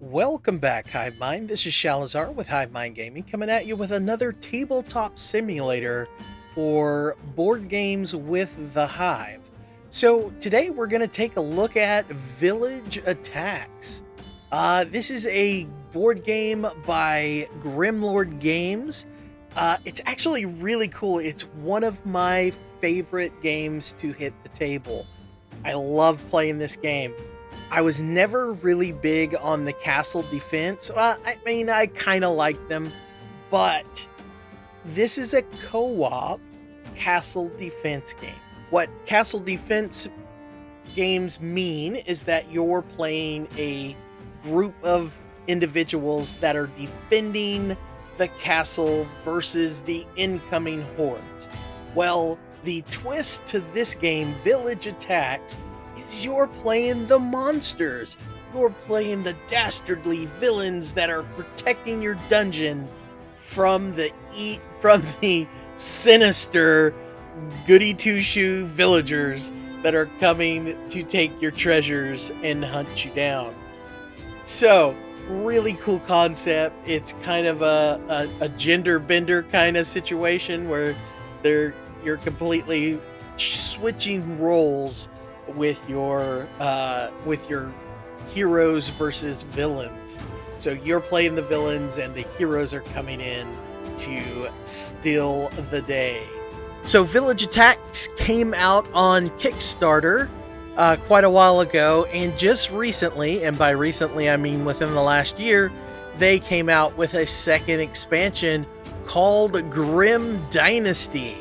Welcome back, Hive Mind. This is Shalazar with Hive Mind Gaming, coming at you with another tabletop simulator for board games with the Hive. So today we're going to take a look at Village Attacks. This is a board game by GRIMLORD Games. It's actually really cool. It's one of my favorite games to hit the table. I love playing this game. I was never really big on the castle defense. Well, I mean, I kind of like them, but this is a co-op castle defense game. What castle defense games mean is that you're playing a group of individuals that are defending the castle versus the incoming hordes. Well, the twist to this game, Village Attacks, is you're playing the monsters. You're playing the dastardly villains that are protecting your dungeon from the sinister goody two-shoe villagers that are coming to take your treasures and hunt you down. So, really cool concept. It's kind of a gender bender kind of situation where you're completely switching roles with your heroes versus villains. So you're playing the villains and the heroes are coming in to steal the day. So Village Attacks came out on Kickstarter quite a while ago, and just recently, and by recently I mean within the last year, they came out with a second expansion called Grim Dynasty.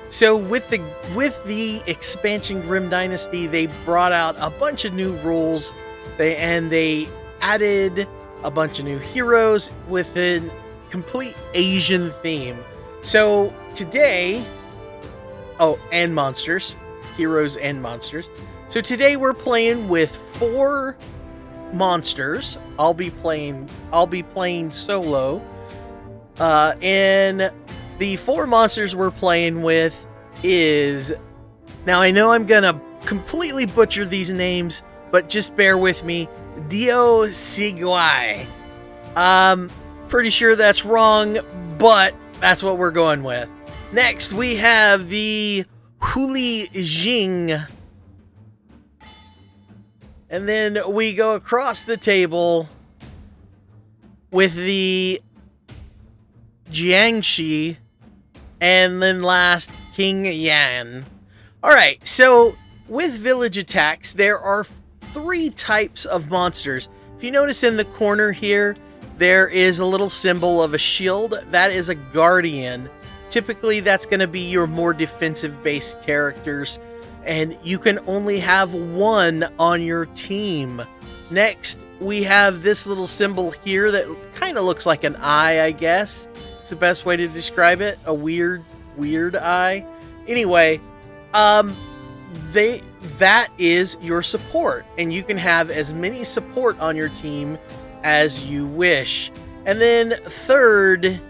So with the expansion Grim Dynasty, they brought out a bunch of new rules, they added a bunch of new heroes with a complete Asian theme. So today, and monsters, heroes and monsters. So today we're playing with 4 monsters. I'll be playing solo, and the 4 monsters we're playing with is... Now, I know I'm gonna completely butcher these names, but just bear with me. DIAO Sigwai. Pretty sure that's wrong, but that's what we're going with. Next, we have the HULI JING. And then we go across the table with the JIANGSHI. And then last, King Yan. Alright, so with Village Attacks, there are 3 types of monsters. If you notice in the corner here, there is a little symbol of a shield. That is a guardian. Typically, that's going to be your more defensive-based characters, and you can only have 1 on your team. Next, we have this little symbol here that kind of looks like an eye, I guess. It's the best way to describe it. A weird eye. Anyway, that is your support, and you can have as many support on your team as you wish. And then third,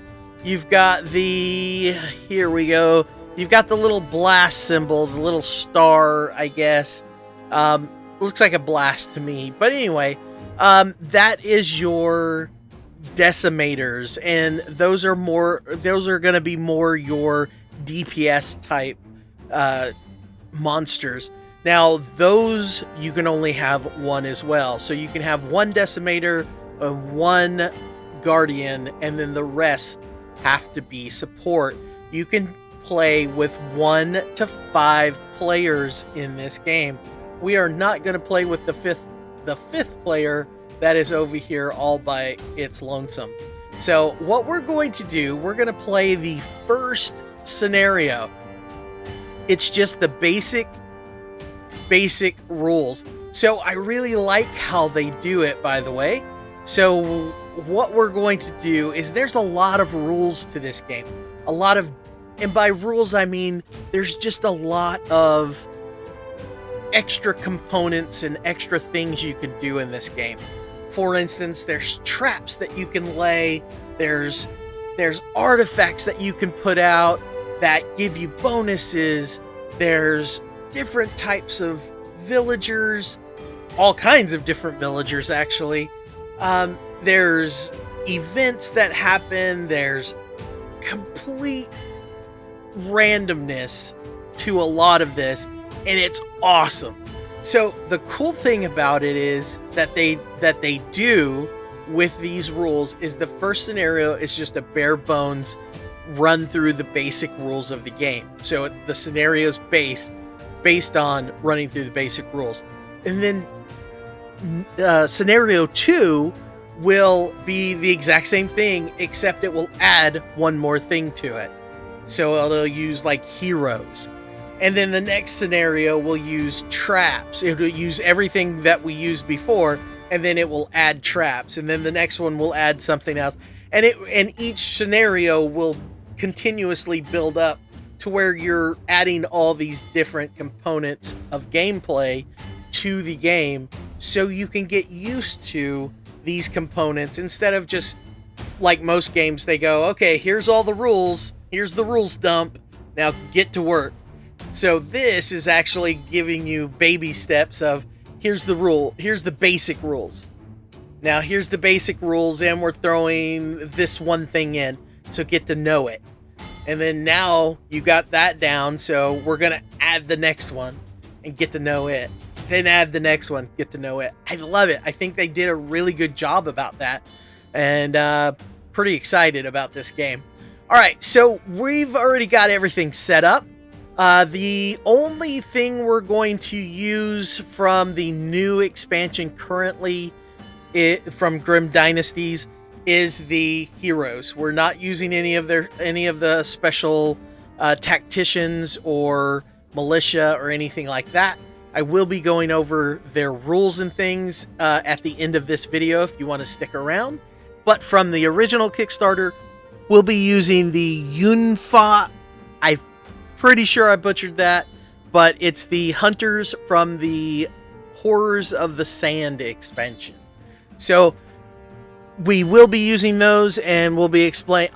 you've got here we go. You've got the little blast symbol, the little star, I guess. Looks like a blast to me. But anyway, that is your decimators, and those are going to be more your DPS type monsters. Now, those you can only have 1 as well. So you can have 1 decimator, 1 guardian, and then the rest have to be support. You can play with 1 to 5 players in this game. We are not going to play with the fifth player that is over here all by its lonesome. So what we're going to do, we're going to play the first scenario. It's just the basic rules. So I really like how they do it, by the way. So what we're going to do is there's a lot of rules to this game. And by rules, I mean there's just a lot of extra components and extra things you can do in this game. For instance, there's traps that you can lay. There's artifacts that you can put out that give you bonuses. There's different types of villagers, all kinds of different villagers actually. There's events that happen. There's complete randomness to a lot of this, and it's awesome. So the cool thing about it is that they do with these rules is the first scenario is just a bare bones run through the basic rules of the game. So the scenario's based on running through the basic rules. And then scenario 2 will be the exact same thing, except it will add one more thing to it. So it'll use like heroes. And then the next scenario will use traps. It will use everything that we used before, and then it will add traps. And then the next one will add something else. And each scenario will continuously build up to where you're adding all these different components of gameplay to the game, so you can get used to these components instead of just like most games, they go, okay, here's all the rules. Here's the rules dump. Now get to work. So this is actually giving you baby steps of here's the rule, here's the basic rules. Now here's the basic rules, and we're throwing this one thing in, so get to know it. And then now you got that down, so we're gonna add the next one and get to know it. Then add the next one, get to know it. I love it. I think they did a really good job about that, and pretty excited about this game. All right, so we've already got everything set up. The only thing we're going to use from the new expansion currently from Grim Dynasties is the heroes. We're not using any of the special tacticians or militia or anything like that. I will be going over their rules and things at the end of this video if you want to stick around. But from the original Kickstarter, we'll be using the Yunfa. I'm pretty sure I butchered that, but it's the hunters from the Horrors of the Sand expansion. So we will be using those, and I'll be explaining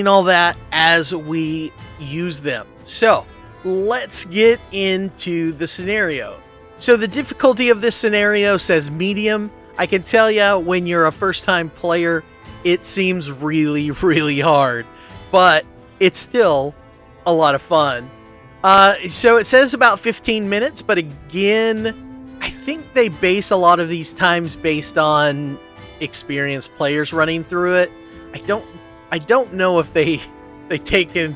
all that as we use them. So let's get into the scenario. So the difficulty of this scenario says medium. I can tell you, when you're a first-time player, it seems really, really hard, but it's still a lot of fun. So it says about 15 minutes, but again, I think they base a lot of these times based on experienced players running through it. I don't know if they take in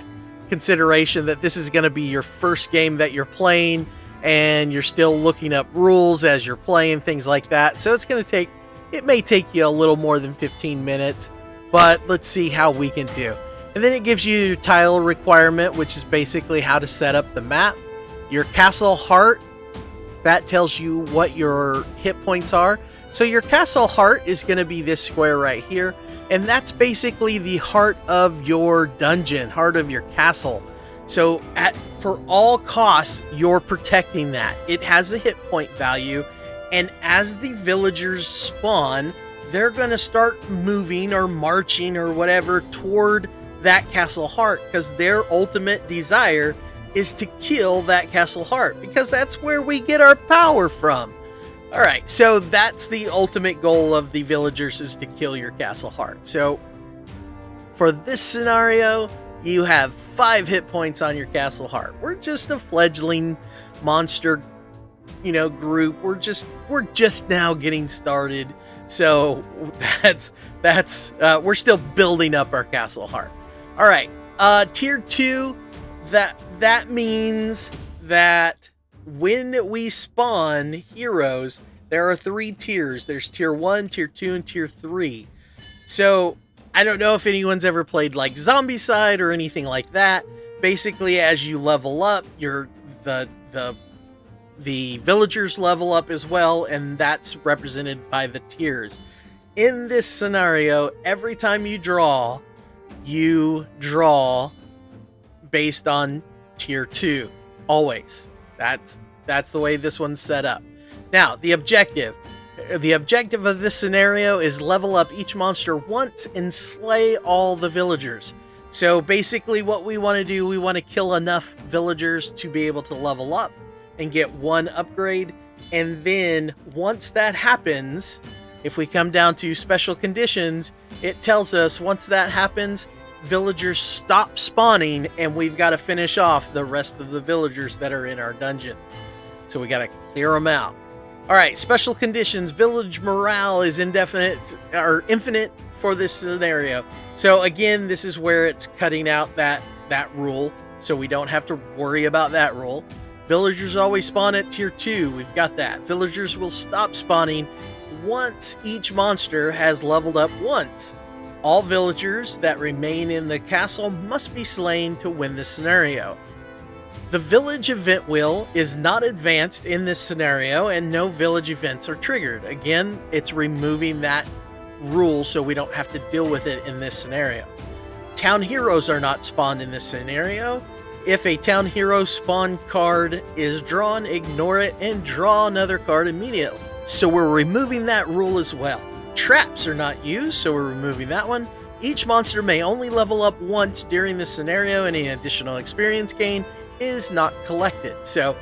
consideration that this is going to be your first game that you're playing and you're still looking up rules as you're playing, things like that. So it may take you a little more than 15 minutes, but let's see how we can do. And then it gives you your tile requirement, which is basically how to set up the map. Your castle heart, that tells you what your hit points are. So your castle heart is going to be this square right here, and that's basically the heart of your dungeon, heart of your castle. So for all costs, you're protecting that. It has a hit point value, and as the villagers spawn, they're going to start moving or marching or whatever toward that castle heart, because their ultimate desire is to kill that castle heart, because that's where we get our power from. All right, so that's the ultimate goal of the villagers, is to kill your castle heart. So for this scenario, you have 5 hit points on your castle heart. We're just a fledgling monster, group. We're just now getting started. So we're still building up our castle heart. All right, tier 2, that means that when we spawn heroes, there are 3 tiers. There's tier 1, tier 2, and tier 3. So I don't know if anyone's ever played like Zombicide or anything like that. Basically, as you level up, the villagers level up as well, and that's represented by the tiers. In this scenario, every time you draw based on tier 2. Always. That's the way this one's set up. Now, the objective of this scenario is level up each monster once and slay all the villagers. So basically what we want to do, we want to kill enough villagers to be able to level up and get 1 upgrade. And then once that happens, If we come down to special conditions, it tells us once that happens, villagers stop spawning, and we've got to finish off the rest of the villagers that are in our dungeon. So we got to clear them out. All right, special conditions. Village morale is indefinite or infinite for this scenario. So again, this is where it's cutting out that rule, so we don't have to worry about that rule. Villagers always spawn at tier 2. We've got that. Villagers will stop spawning once each monster has leveled up once. All villagers that remain in the castle must be slain to win this scenario. The village event wheel is not advanced in this scenario, and no village events are triggered. Again, it's removing that rule so we don't have to deal with it in this scenario. Town heroes are not spawned in this scenario. If a town hero spawn card is drawn, ignore it and draw another card immediately. So we're removing that rule as well. Traps are not used, so we're removing that one. Each monster may only level up once during this scenario. Any additional experience gain is not collected. So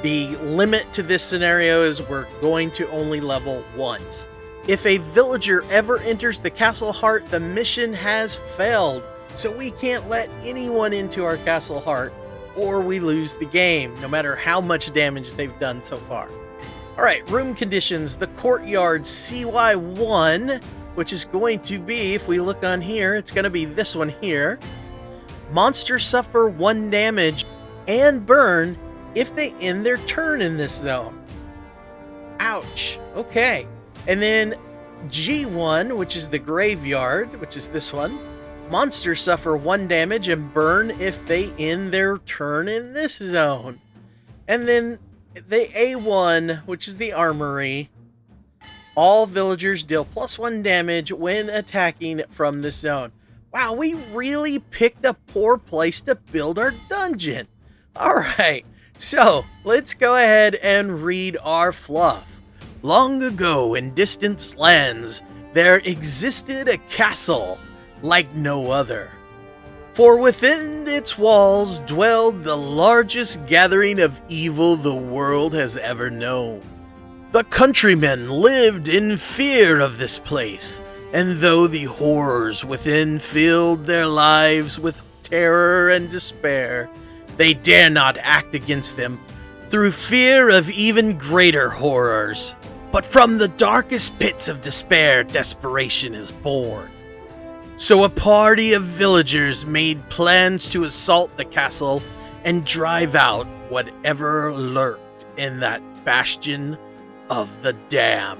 the limit to this scenario is we're going to only level once. If a villager ever enters the castle heart, the mission has failed. So we can't let anyone into our castle heart or we lose the game, no matter how much damage they've done so far. All right, room conditions. The courtyard CY1, which is going to be, if we look on here, it's going to be this one here. Monsters suffer 1 damage and burn if they end their turn in this zone. Ouch. Okay. And then G1, which is the graveyard, which is this one. Monsters suffer 1 damage and burn if they end their turn in this zone. And then the A1, which is the armory. All villagers deal +1 damage when attacking from this zone. Wow, we really picked a poor place to build our dungeon. All right, so let's go ahead and read our fluff. Long ago in distant lands, there existed a castle like no other. For within its walls dwelled the largest gathering of evil the world has ever known. The countrymen lived in fear of this place, and though the horrors within filled their lives with terror and despair, they dare not act against them through fear of even greater horrors. But from the darkest pits of despair, desperation is born. So a party of villagers made plans to assault the castle and drive out whatever lurked in that bastion of the damned.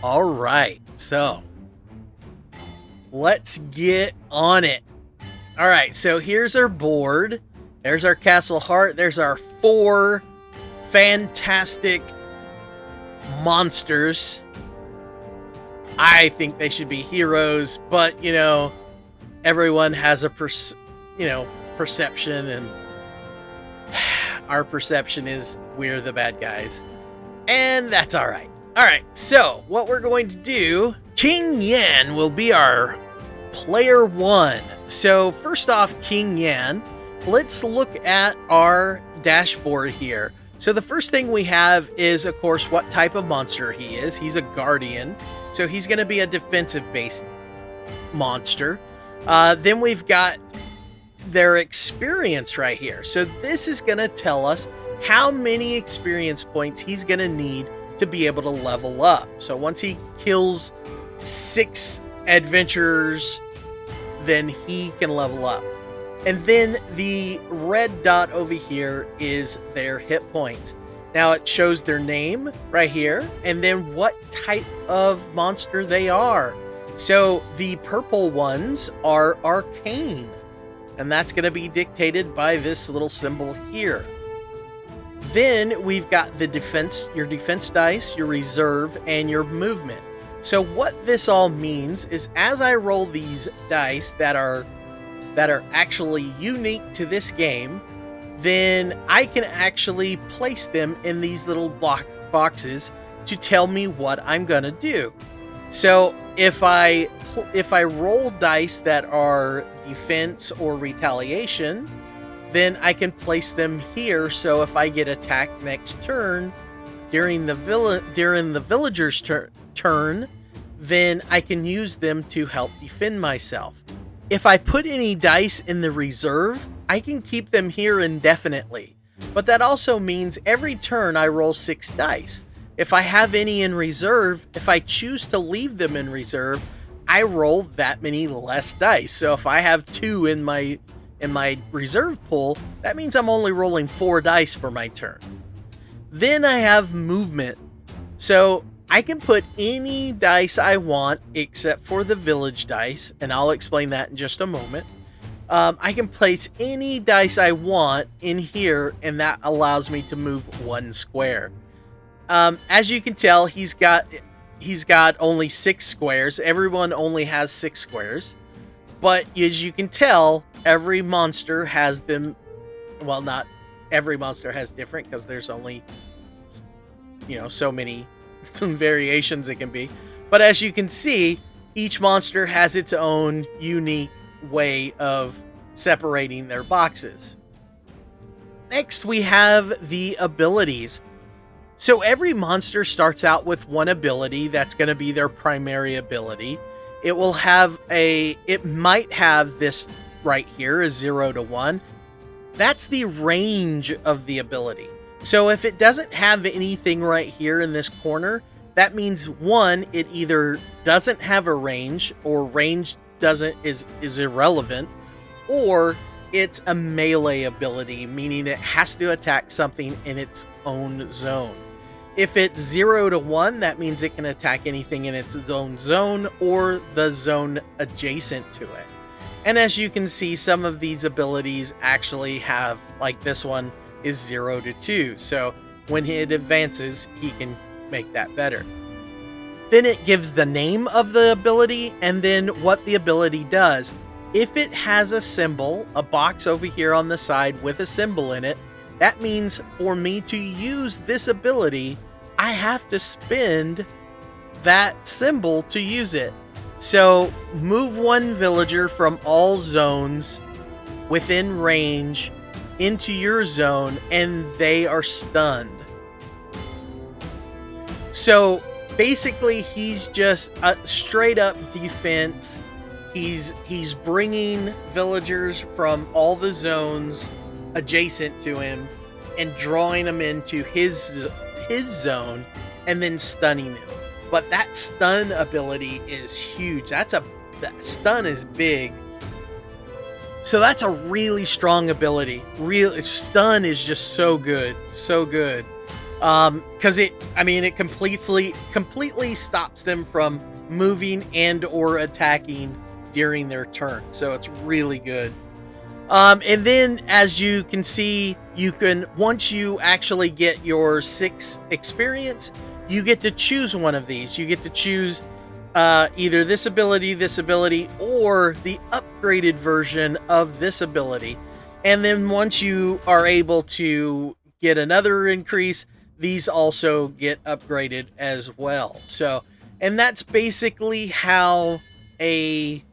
All right, so let's get on it. All right, so here's our board. There's our castle heart. There's our 4 fantastic monsters. I think they should be heroes, but you know, everyone has a perception, and our perception is we're the bad guys, and that's all right. All right, so what we're going to do, King Yan will be our player 1. So first off, King Yan, let's look at our dashboard here. So the first thing we have is, of course, what type of monster he is. He's a guardian, so he's going to be a defensive-based monster. Then we've got their experience right here. So this is going to tell us how many experience points he's going to need to be able to level up. So once he kills 6 adventurers, then he can level up. And then the red dot over here is their hit points. Now it shows their name right here, and then what type of monster they are. So the purple ones are arcane, and that's going to be dictated by this little symbol here. Then we've got the defense, your defense dice, your reserve, and your movement. So what this all means is as I roll these dice that are actually unique to this game, then I can actually place them in these little boxes to tell me what I'm gonna do. So if I roll dice that are defense or retaliation, then I can place them here, so if I get attacked next turn, during the villager's turn, then I can use them to help defend myself. If I put any dice in the reserve, I can keep them here indefinitely. But that also means every turn I roll 6 dice. If I have any in reserve, if I choose to leave them in reserve, I roll that many less dice. So if I have 2 in my reserve pool, that means I'm only rolling 4 dice for my turn. Then I have movement. So I can put any dice I want except for the village dice, and I'll explain that in just a moment. I can place any dice I want in here, and that allows me to move 1 square. As you can tell, he's got only 6 squares. Everyone only has 6 squares. But as you can tell, every monster has them. Well, not every monster has different, because there's only, so many variations it can be. But as you can see, each monster has its own unique way of separating their boxes. Next, we have the abilities. So every monster starts out with one ability that's going to be their primary ability. It might have this right here, a 0 to 1. That's the range of the ability. So if it doesn't have anything right here in this corner, that means 1, it either doesn't have a range, or range is irrelevant, or it's a melee ability, meaning it has to attack something in its own zone. If it's 0 to 1, that means it can attack anything in its own zone or the zone adjacent to it. And as you can see, some of these abilities actually have, like this one is 0 to 2. So when it advances, he can make that better. Then it gives the name of the ability and then what the ability does. If it has a symbol, a box over here on the side with a symbol in it, that means for me to use this ability, I have to spend that symbol to use it. So move 1 villager from all zones within range into your zone, and they are stunned. So basically, he's just a straight up defense. He's bringing villagers from all the zones adjacent to him and drawing them into his zone and then stunning them. But that stun ability is huge. That stun is big. So that's a really strong ability. Stun is just so good. So good. Because it completely stops them from moving and or attacking during their turn. So it's really good. And then as you can see, once you actually get your 6 experience, you get to choose one of these. You get to choose either this ability, or the upgraded version of this ability. And then once you are able to get another increase, these also get upgraded as well. So, and that's basically how a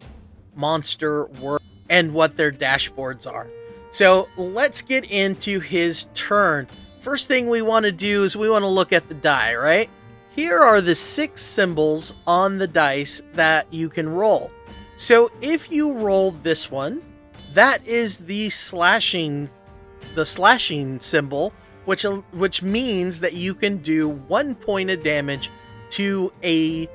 monster works and what their dashboards are. So let's get into his turn. First thing we want to do is we want to look at the die, right? Here are the 6 symbols on the dice that you can roll. So if you roll this one, that is the slashing symbol, which means that you can do 1 point of damage to a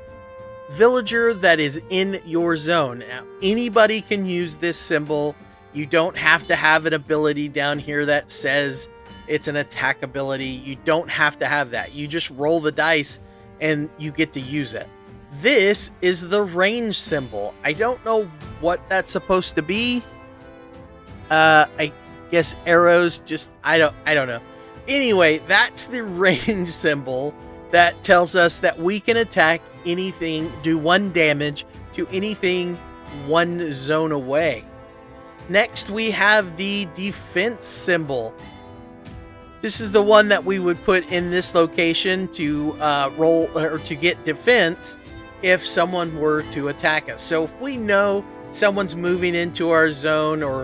villager that is in your zone. Now, anybody can use this symbol. You don't have to have an ability down here that says it's an attack ability. You don't have to have that. You just roll the dice and you get to use it. This is the range symbol. I don't know what that's supposed to be. I guess arrows, I don't know. Anyway, that's the range symbol that tells us that we can attack anything, do 1 damage to anything 1 zone away. Next, we have the defense symbol. This is the one that we would put in this location to roll or to get defense if someone were to attack us. So if we know someone's moving into our zone or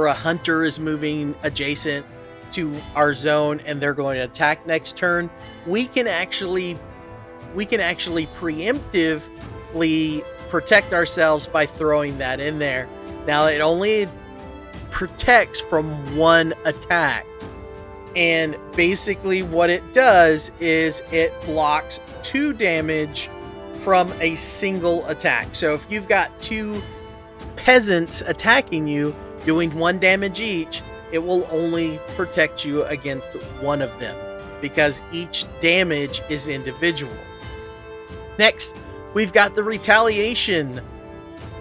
a hunter is moving adjacent, to our zone and they're going to attack next turn, we can actually preemptively protect ourselves by throwing that in there. Now, it only protects from one attack. And basically what it does is it blocks 2 damage from a single attack. So if you've got 2 peasants attacking you, doing 1 damage each, it will only protect you against one of them, because each damage is individual. Next, we've got the retaliation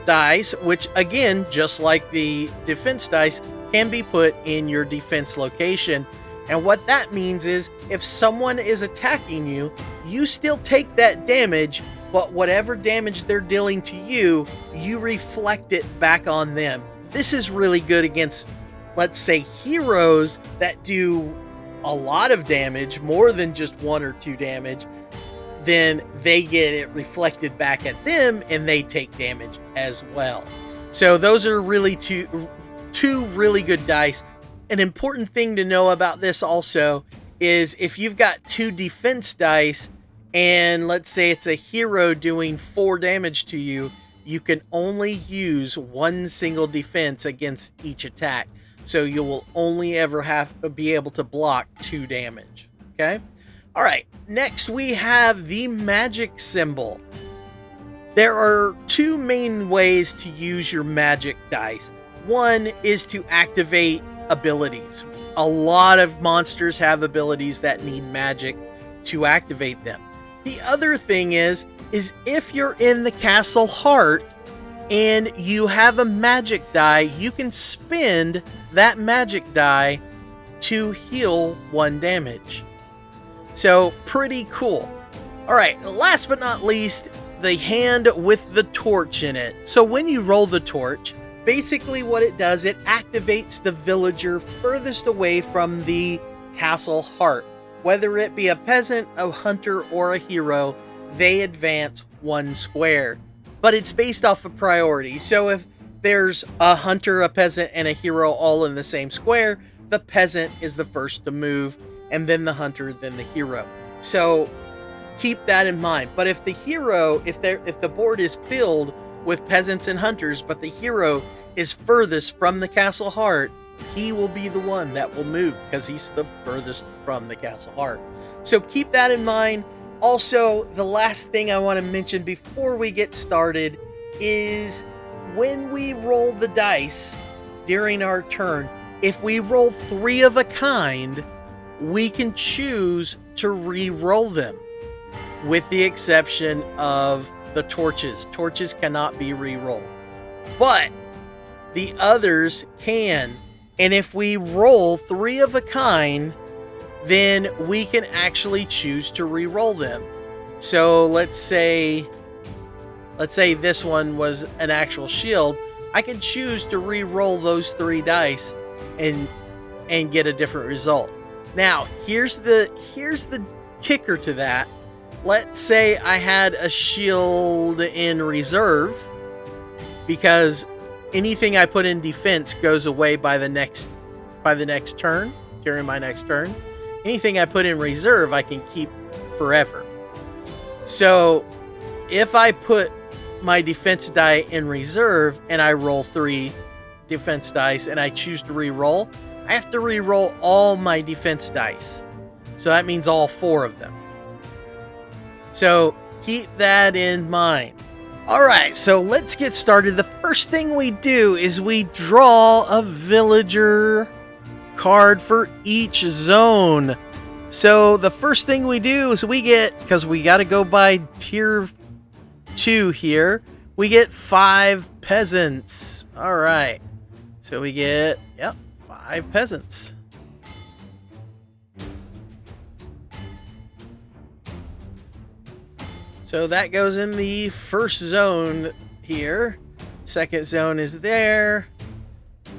dice, which again, just like the defense dice, can be put in your defense location. And what that means is, if someone is attacking you, you still take that damage, but whatever damage they're dealing to you, you reflect it back on them. This is really good against, let's say, heroes that do a lot of damage, more than just 1 or 2 damage. Then they get it reflected back at them and they take damage as well. So those are really two really good dice. An important thing to know about this also is, if you've got 2 defense dice and let's say it's a hero doing 4 damage to you, you can only use 1 single defense against each attack. So you will only ever have to be able to block 2 damage. Okay? All right. Next, we have the magic symbol. There are 2 main ways to use your magic dice. One is to activate abilities. A lot of monsters have abilities that need magic to activate them. The other thing is if you're in the castle heart and you have a magic die, you can spend that magic die to heal 1 damage. So, pretty cool. All right, last but not least, the hand with the torch in it. So when you roll the torch, basically what it does, it activates the villager furthest away from the castle heart. Whether it be a peasant, a hunter, or a hero, they advance 1 square. But it's based off of priority. So if there's a hunter, a peasant, and a hero all in the same square, the peasant is the first to move, and then the hunter, then the hero. So keep that in mind. But if the hero, if the board is filled with peasants and hunters, but the hero is furthest from the castle heart, he will be the one that will move because he's the furthest from the castle heart. So keep that in mind. Also, the last thing I want to mention before we get started is when we roll the dice during our turn, if we roll 3 of a kind, we can choose to re-roll them, with the exception of the torches. Torches cannot be re-rolled, but the others can. And if we roll 3 of a kind, then we can actually choose to re-roll them. So let's say this one was an actual shield. I can choose to re-roll those 3 dice and get a different result. Now, here's the kicker to that. Let's say I had a shield in reserve, because anything I put in defense goes away by the next turn, during my next turn. Anything I put in reserve, I can keep forever. So if I put my defense die in reserve and I roll 3 defense dice and I choose to re-roll, I have to re-roll all my defense dice. So that means all 4 of them. So keep that in mind. All right, so let's get started. The first thing we do is we draw a villager card for each zone. So the first thing we do is we get, because we got to go by tier 2 here, we get 5 peasants. All right, so we get 5 peasants. So that goes in the first zone here. Second zone is there.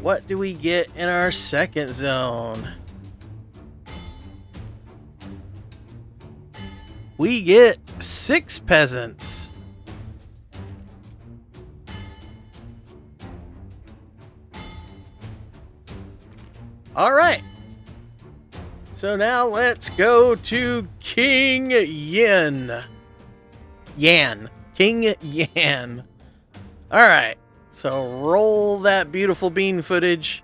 What do we get in our second zone? We get 6 peasants. All right. So now let's go to King Yan. King Yan. Alright, so roll that beautiful bean footage.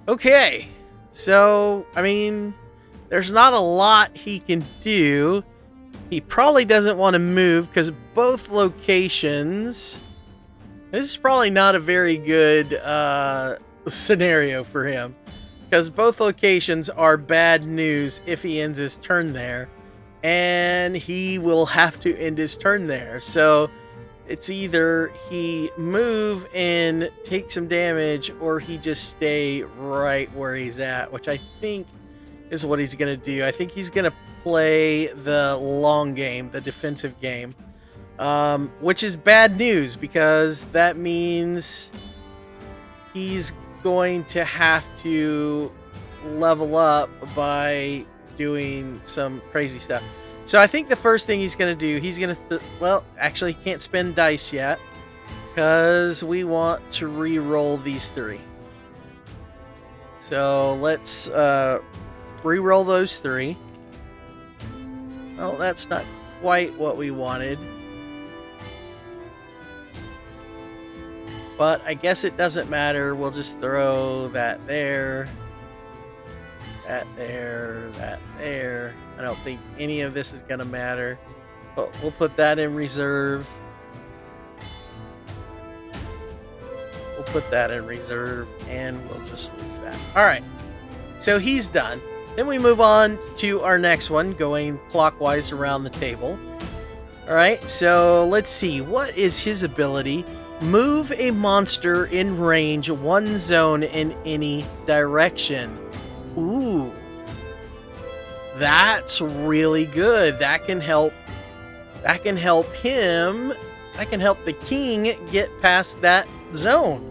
Okay, so, I mean, there's not a lot he can do. He probably doesn't want to move because both locations... This is probably not a very good scenario for him, because both locations are bad news if he ends his turn there, and he will have to end his turn there. So it's either he move and take some damage, or he just stay right where he's at, which I think is what he's going to do. I think he's going to play the long game, the defensive game. Which is bad news, because that means he's going to have to level up by doing some crazy stuff. So I think the first thing he's going to do, he's going to, well, actually he can't spend dice yet, because we want to re-roll these 3. So let's re-roll those 3. Well, that's not quite what we wanted. But I guess it doesn't matter. We'll just throw that there. That there. That there. I don't think any of this is going to matter. But we'll put that in reserve. We'll put that in reserve. And we'll just lose that. Alright. So he's done. Then we move on to our next one, going clockwise around the table. Alright, so let's see. What is his ability? Move a monster in range 1 zone in any direction. Ooh. That's really good. That can help him. That can help the king get past that zone.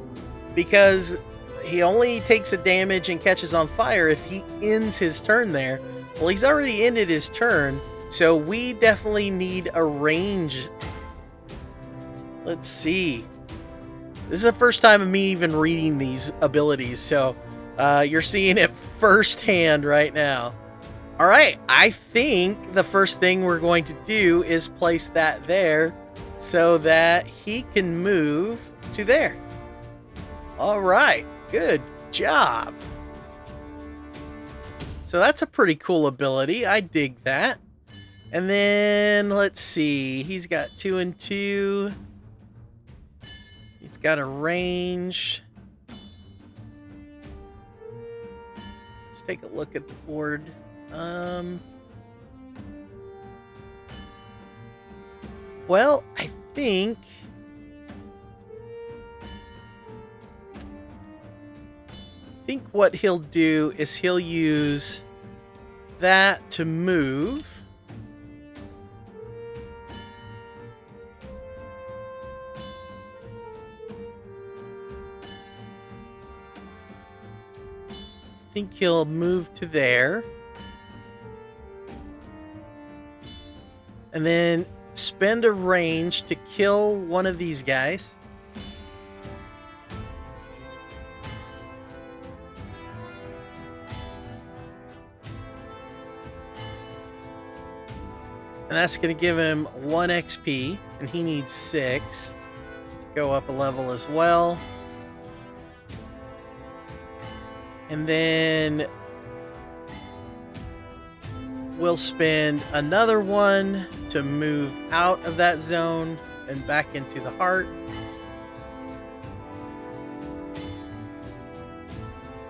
Because he only takes a damage and catches on fire if he ends his turn there. Well, he's already ended his turn, so we definitely need a range. Let's see. This is the first time of me even reading these abilities, so you're seeing it firsthand right now. Alright, I think the first thing we're going to do is place that there so that he can move to there. Alright, good job. So that's a pretty cool ability. I dig that. And then, let's see. He's got 2 and 2. He's got a range. Let's take a look at the board. Well, I think what he'll do is he'll use that to move. I think he'll move to there. And then spend a range to kill one of these guys. And that's going to give him 1 XP, and he needs 6 to go up a level as well. And then we'll spend another 1 to move out of that zone and back into the heart.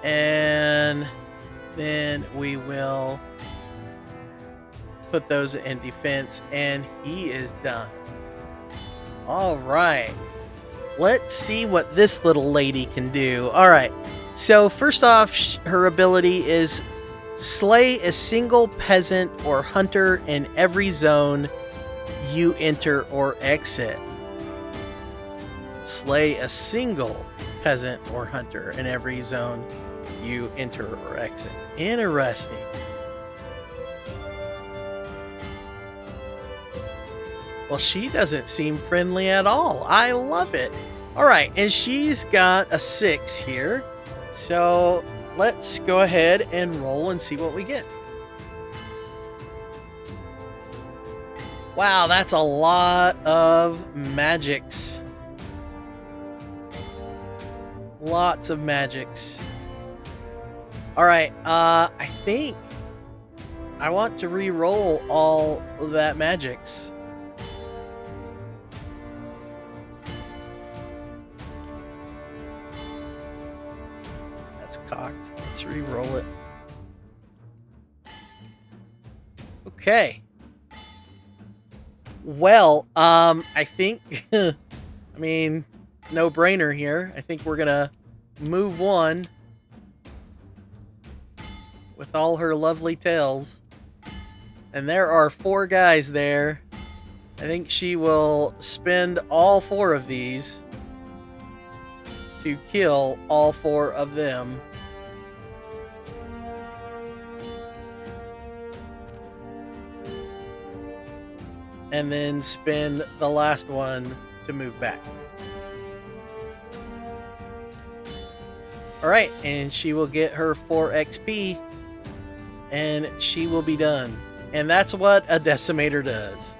And then we will put those in defense, and he is done. All right. Let's see what this little lady can do. All right. So first off, her ability is slay a single peasant or hunter in every zone you enter or exit. Slay a single peasant or hunter in every zone you enter or exit. Interesting. Well, she doesn't seem friendly at all. I love it. All right, and she's got a 6 here. So let's go ahead and roll and see what we get. Wow, that's a lot of magics. Lots of magics. All right, I think I want to re-roll all of that magics. That's cocked. Let's re-roll it. Okay. Well, I think, I mean, no brainer here. I think we're gonna move one with all her lovely tails. And there are 4 guys there. I think she will spend all 4 of these to kill all 4 of them. And then spend the last one to move back. Alright, and she will get her 4 XP, and she will be done. And that's what a decimator does.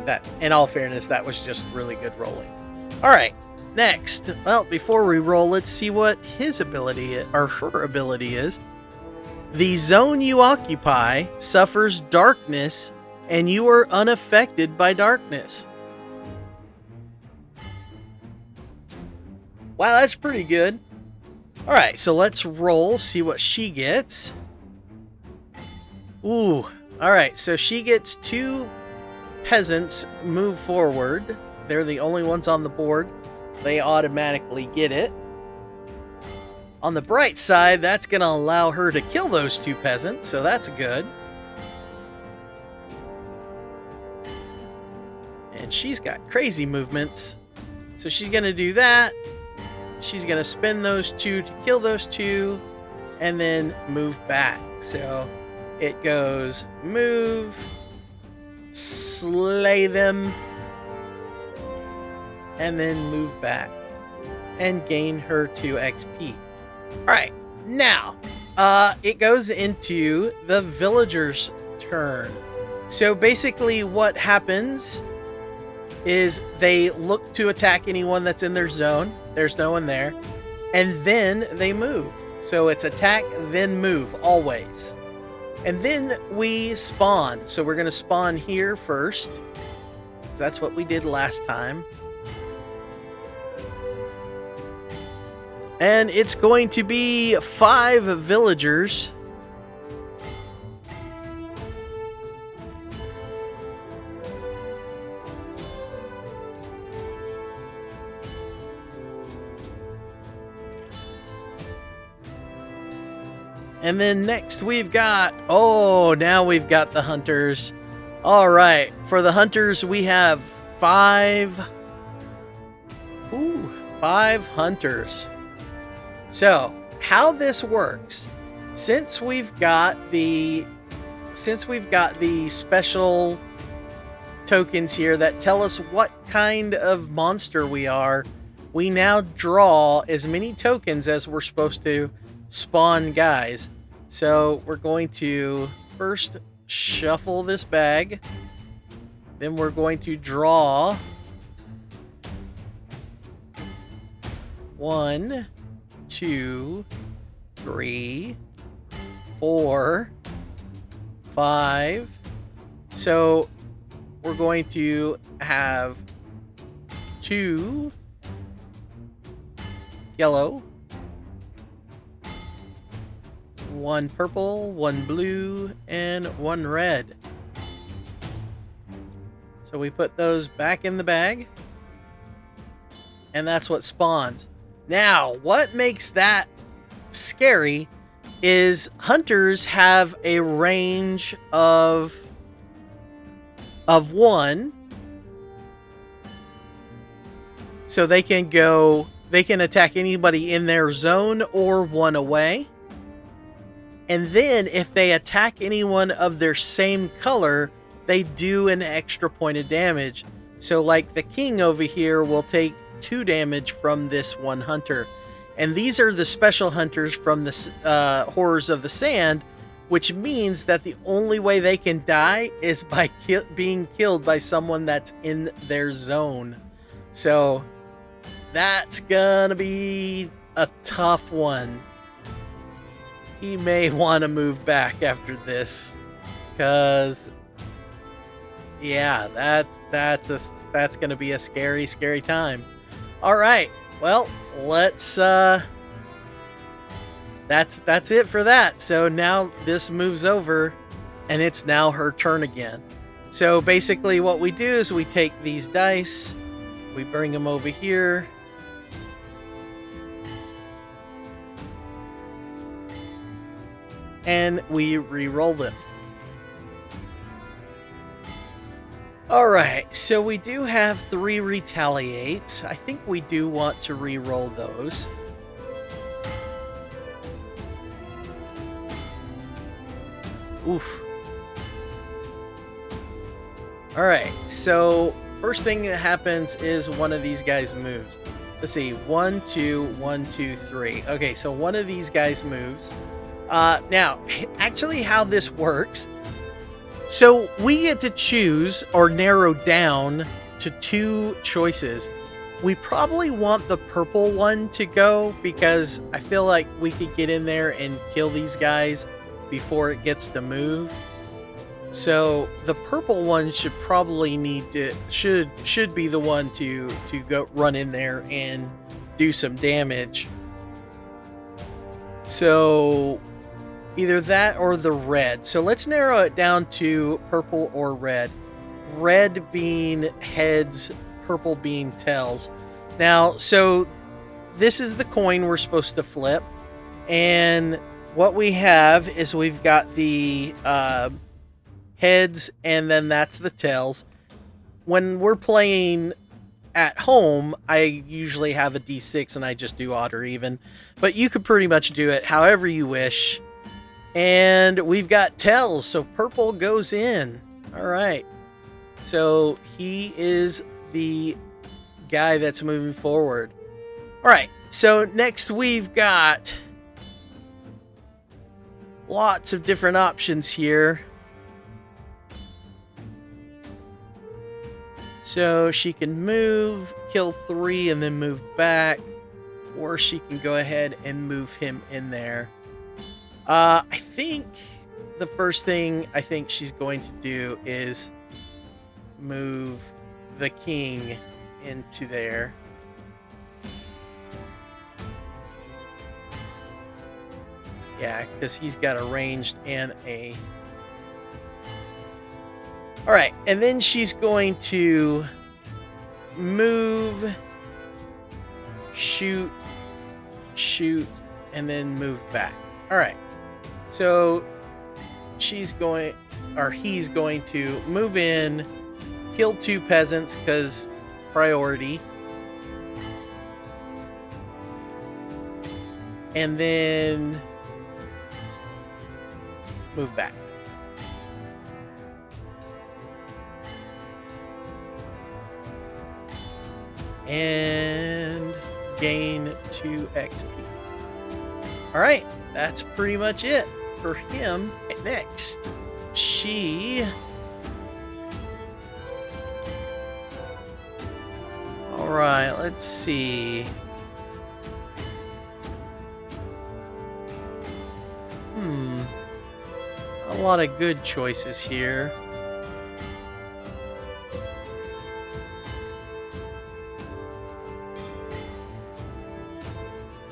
That, in all fairness, that was just really good rolling. Alright, next. Well, before we roll, let's see what his ability, or her ability is. The zone you occupy suffers darkness, and you are unaffected by darkness. Wow, that's pretty good. Alright, so let's roll, see what she gets. Ooh, alright, so she gets 2 peasants move forward. They're the only ones on the board. They automatically get it. On the bright side, that's going to allow her to kill those 2 peasants, so that's good. And she's got crazy movements. So she's going to do that. She's going to spend those 2 to kill those 2. And then move back. So it goes move. Slay them. And then move back. And gain her 2 XP. Alright. Now. It goes into the villager's turn. So basically what happens is they look to attack anyone that's in their zone. There's no one there. And then they move. So it's attack, then move, always. And then we spawn. So we're going to spawn here first. That's what we did last time. And it's going to be 5 villagers. And then next we've got, now we've got the hunters. All right, for the hunters we have 5 hunters. So, how this works, since we've got the special tokens here that tell us what kind of monster we are, we now draw as many tokens as we're supposed to spawn guys. So we're going to first shuffle this bag. Then we're going to draw 1, 2, 3, 4, 5. So we're going to have 2 yellow, 1 purple, 1 blue, and 1 red. So we put those back in the bag, and that's what spawns. Now, what makes that scary is hunters have a range of 1. So they can attack anybody in their zone or 1 away. And then if they attack anyone of their same color, they do an extra point of damage. So like the king over here will take 2 damage from this 1 hunter. And these are the special hunters from the Horrors of the Sand, which means that the only way they can die is by being killed by someone that's in their zone. So that's gonna be a tough one. He may want to move back after this, because yeah, that's gonna be a scary time. All right, well, let's that's it for that. So now this moves over, and it's now her turn again. So basically what we do is we take these dice, we bring them over here, and we re-roll them. Alright, so we do have 3 retaliates. I think we do want to re-roll those. Oof. Alright, so first thing that happens is one of these guys moves. Let's see, 1, 2, 1, 2, 3. Okay, so one of these guys moves. Now, actually how this works, so we get to choose or narrow down to 2 choices. We probably want the purple one to go, because I feel like we could get in there and kill these guys before it gets to move. So the purple one should probably should be the one to go run in there and do some damage. So either that or the red. So let's narrow it down to purple or red. Red being heads, purple being tails. Now, so this is the coin we're supposed to flip. And what we have is we've got the heads, and then that's the tails. When we're playing at home, I usually have a D6 and I just do odd or even. But you could pretty much do it however you wish. And we've got tails, so purple goes in. All right. So he is the guy that's moving forward. All right. So next we've got lots of different options here. So she can move, kill 3, and then move back. Or she can go ahead and move him in there. I think the first thing I think she's going to do is move the king into there. Yeah, because he's got a ranged and a... Alright, and then she's going to move, shoot, and then move back. Alright, so he's going to move in, kill 2 peasants because priority, and then move back. And gain 2 XP. Alright, that's pretty much it for him. Next, she... Alright, let's see. A lot of good choices here.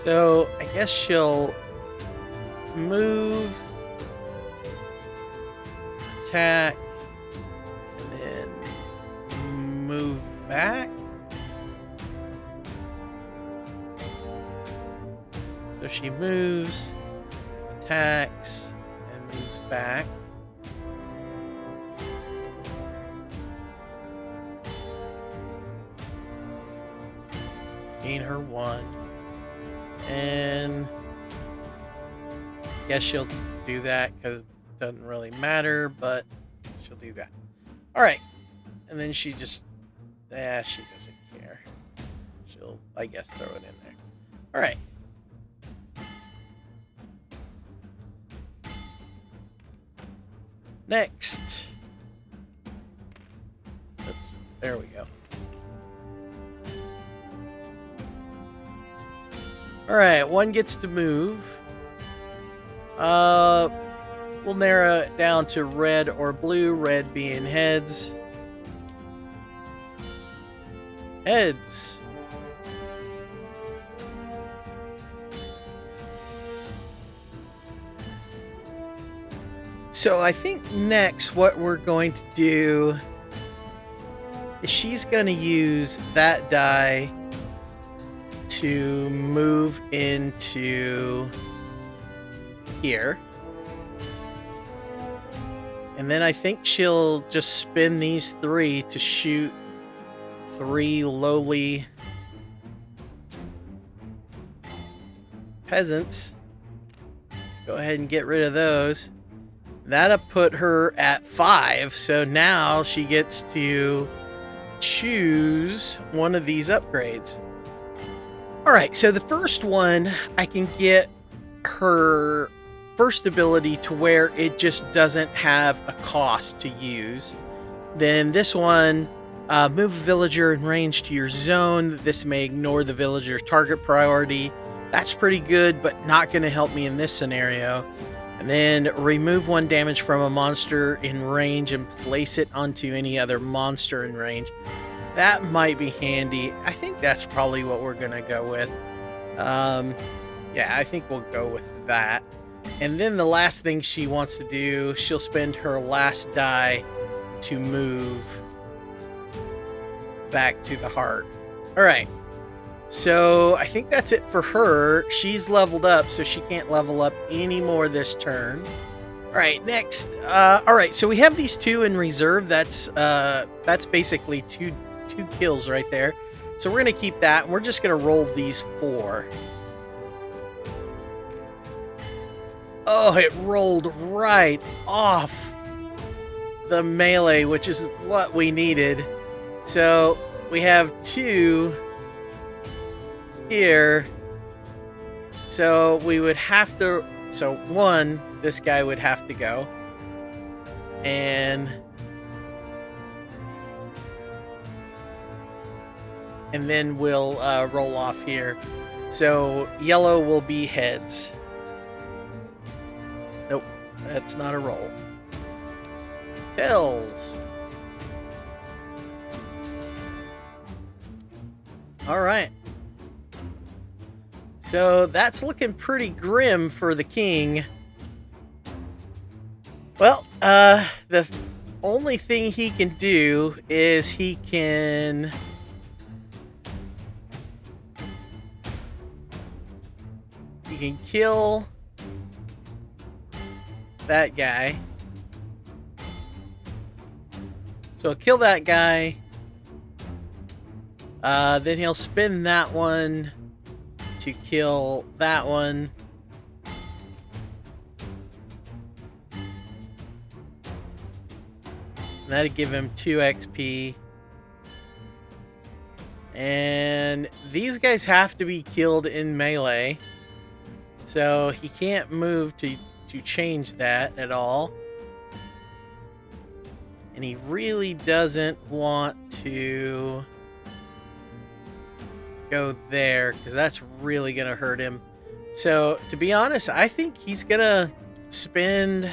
So, I guess she'll move, attack, and then move back. So she moves, attacks, and moves back. Gain her 1. And I guess she'll do that because it doesn't really matter, but she'll do that. All right. And then she just, she doesn't care. She'll, I guess, throw it in there. All right. Next. Oops, there we go. Alright, one gets to move. We'll narrow it down to red or blue, red being heads. Heads. So I think next what we're going to do is she's going to use that die to move into here. And then I think she'll just spin these three to shoot three lowly peasants. Go ahead and get rid of those. That'll put her at 5, so now she gets to choose one of these upgrades. Alright, so the first one, I can get her first ability to where it just doesn't have a cost to use. Then this one, move a villager in range to your zone. This may ignore the villager's target priority. That's pretty good, but not going to help me in this scenario. And then remove 1 damage from a monster in range and place it onto any other monster in range. That might be handy. I think that's probably what we're going to go with. Yeah, I think we'll go with that. And then the last thing she wants to do, she'll spend her last die to move back to the heart. All right. So I think that's it for her. She's leveled up, so she can't level up anymore this turn. All right, next. All right, so we have these 2 in reserve. That's basically two kills right there. So we're gonna keep that, and we're just gonna roll these 4. Oh, it rolled right off the melee, which is what we needed. So we have 2 here. So we would have to, so 1, this guy would have to go. And then we'll roll off here. So yellow will be heads. Nope, that's not a roll. Tails. All right. So that's looking pretty grim for the king. Well, the only thing he can do is he can kill that guy. So kill that guy. Then he'll spin that one to kill that one. And that'd give him 2 XP. And these guys have to be killed in melee. So he can't move to change that at all. And he really doesn't want to go there, because that's really going to hurt him. So, to be honest, I think he's going to spend... I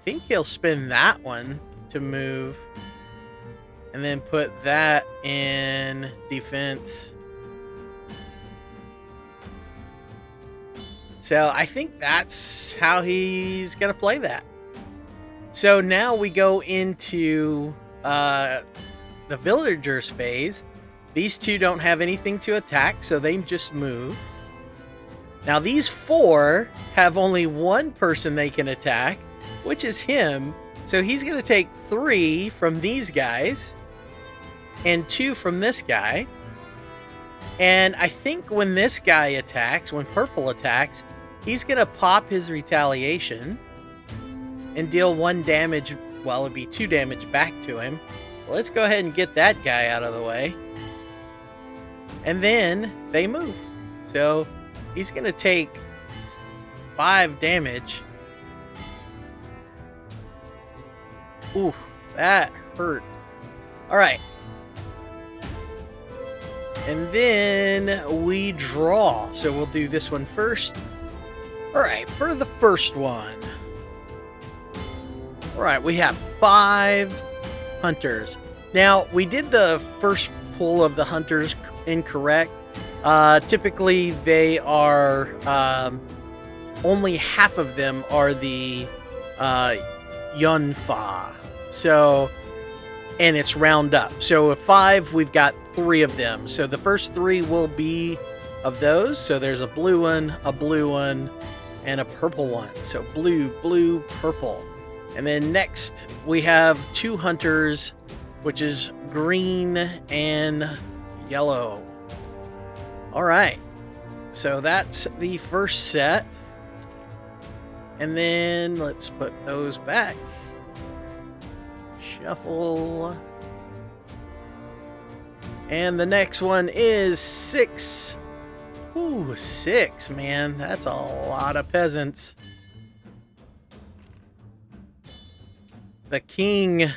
think he'll spend that one to move. And then put that in defense. So, I think that's how he's going to play that. So, now we go into... the villagers phase. These 2 don't have anything to attack, so they just move. Now these 4 have only 1 person they can attack, which is him. So he's going to take 3 from these guys and 2 from this guy. And I think when this guy attacks, when purple attacks, he's going to pop his retaliation and deal 1 damage. Well, it'd be 2 damage back to him. Well, let's go ahead and get that guy out of the way. And then they move. So he's going to take 5 damage. Ooh, that hurt. All right. And then we draw. So we'll do this one first. All right, for the first one. All right, we have 5 hunters. Now, we did the first pull of the hunters incorrect. Typically, they are only half of them are the Yunfa. So, and it's round up. So, if 5, we've got 3 of them. So, the first 3 will be of those. So, there's a blue one, and a purple one. So, blue, blue, purple. And then next, we have 2 hunters, which is green and yellow. All right. So that's the first set. And then let's put those back. Shuffle. And the next one is 6. Ooh, 6, man. That's a lot of peasants. The king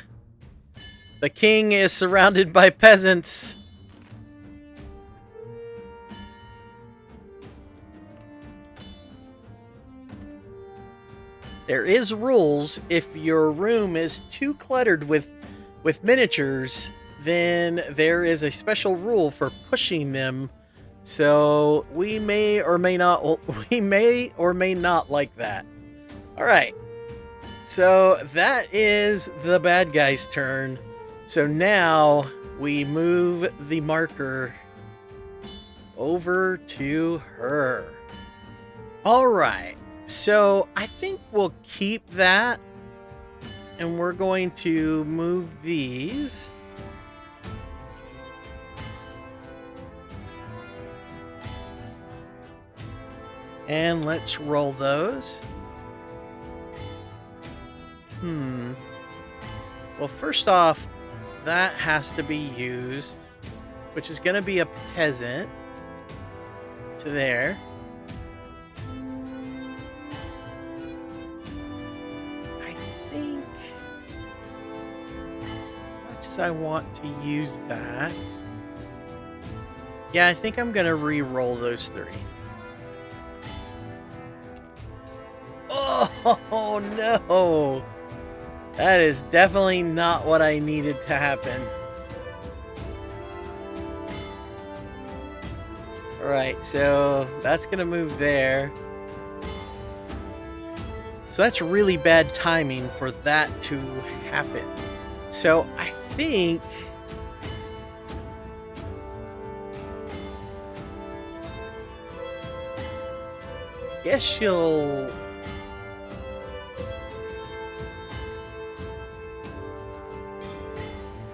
is surrounded by peasants. There is rules. If your room is too cluttered with miniatures, then there is a special rule for pushing them. So we may or may not like that. All right. So that is the bad guy's turn. So now we move the marker over to her. All right. So I think we'll keep that. And we're going to move these. And let's roll those. Well, first off, that has to be used, which is going to be a peasant to there. I think as much as I want to use that, yeah, I think I'm going to re-roll those 3. Oh, no. That is definitely not what I needed to happen. Alright, so that's going to move there. So that's really bad timing for that to happen. So I think... I guess she'll...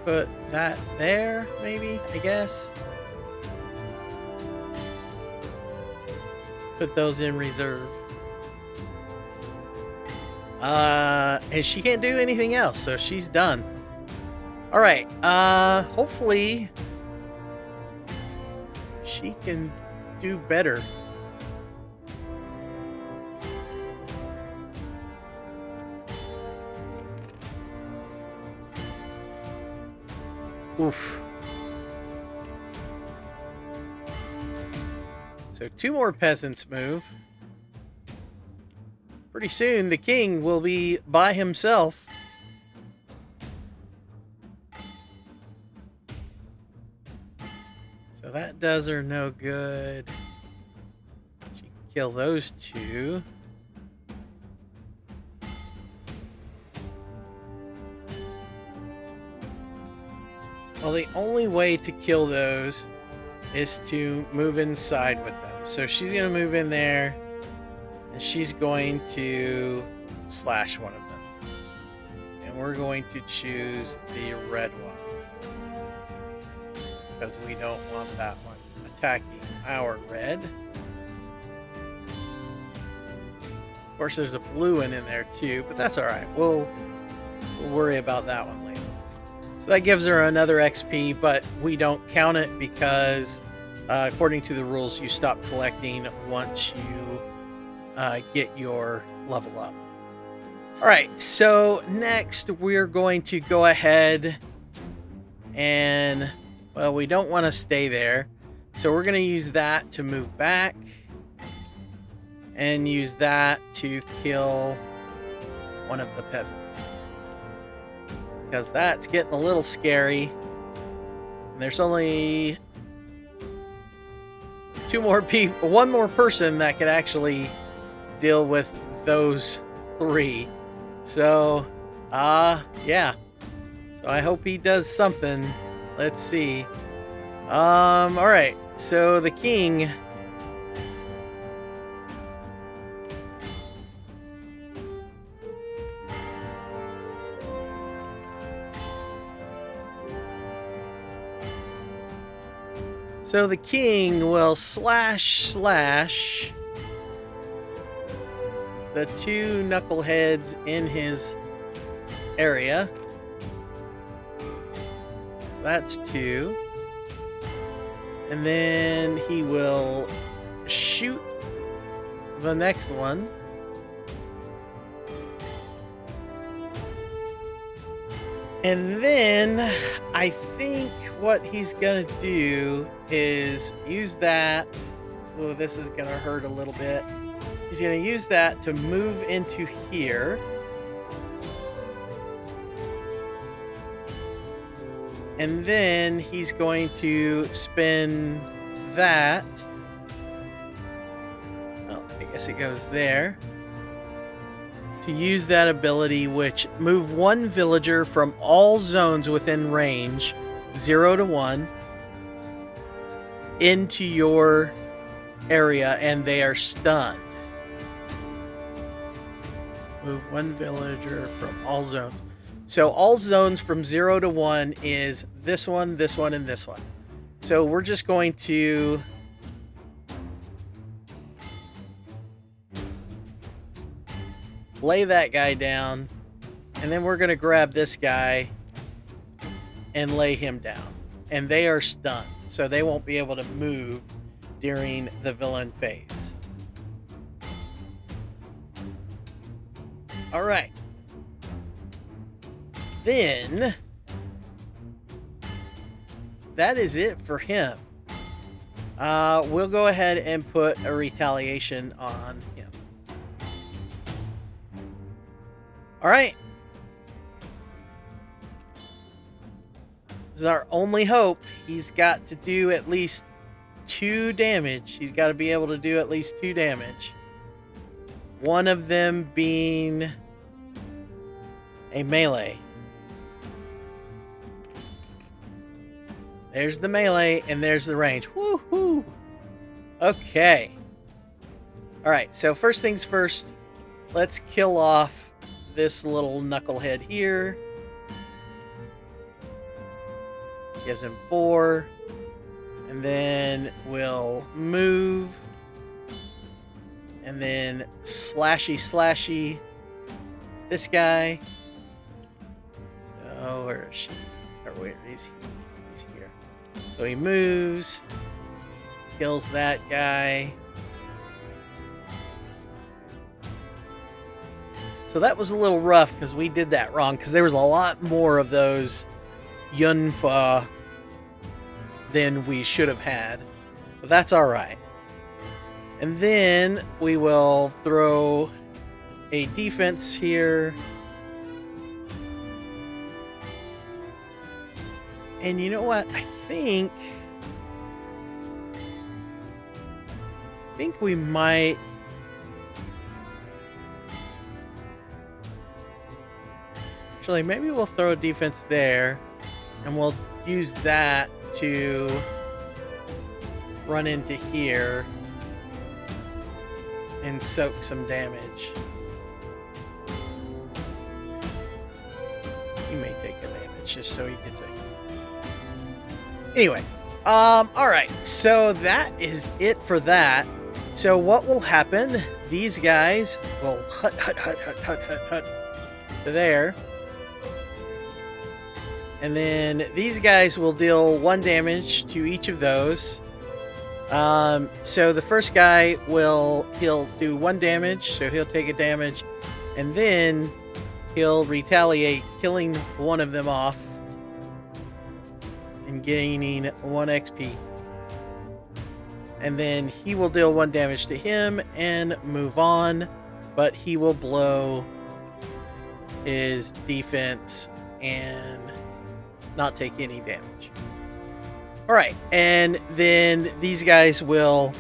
put that there, maybe, I guess. Put those in reserve. And she can't do anything else, so she's done. Alright, hopefully she can do better. Oof. So 2 more peasants move. Pretty soon the king will be by himself. So that does her no good. She can kill those 2. Well, the only way to kill those is to move inside with them. So she's going to move in there, and she's going to slash one of them. And we're going to choose the red one, because we don't want that one attacking our red. Of course, there's a blue one in there too, but that's all right. We'll worry about that one later. So that gives her another XP, but we don't count it because according to the rules, you stop collecting once you get your level up. All right, so next we're going to go ahead and, well, we don't want to stay there. So we're going to use that to move back and use that to kill one of the peasants. Because that's getting a little scary. And there's only one more person that could actually deal with those 3. So, yeah. So I hope he does something. Let's see. All right. So the king. So the king will slash the 2 knuckleheads in his area. That's 2. And then he will shoot the next one. And then I think what he's going to do is use that. Oh, this is going to hurt a little bit. He's going to use that to move into here. And then he's going to spin that. Well, I guess it goes there. To use that ability, which move 1 villager from all zones within range, 0 to 1, into your area, and they are stunned. Move 1 villager from all zones. So all zones from 0 to 1 is this one, and this one. So we're just going to lay that guy down, and then we're going to grab this guy and lay him down. And they are stunned, so they won't be able to move during the villain phase. All right. Then that is it for him. We'll go ahead and put a retaliation on him. All right. This is our only hope. He's got to do at least 2 damage. He's got to be able to do at least 2 damage. One of them being a melee. There's the melee, and there's the range. Woohoo! Okay. Alright, so first things first, let's kill off this little knucklehead here. Gives him 4. And then we'll move. And then slashy this guy. So where is she? Or where is he? He's here. So he moves. Kills that guy. So that was a little rough because we did that wrong, because there was a lot more of those Yunfa than we should have had. But that's alright. And then we will throw a defense here. And you know what? I think we might actually, maybe we'll throw a defense there, and we'll use that to run into here and soak some damage. He may take a damage just so he gets it. Anyway, alright, so that is it for that. So what will happen, these guys will hut to there. And then these guys will deal 1 damage to each of those. So the first guy he'll do 1 damage, so he'll take a damage, and then he'll retaliate, killing one of them off and gaining 1 XP. And then he will deal 1 damage to him and move on, but he will blow his defense and not take any damage. All right, and then these guys will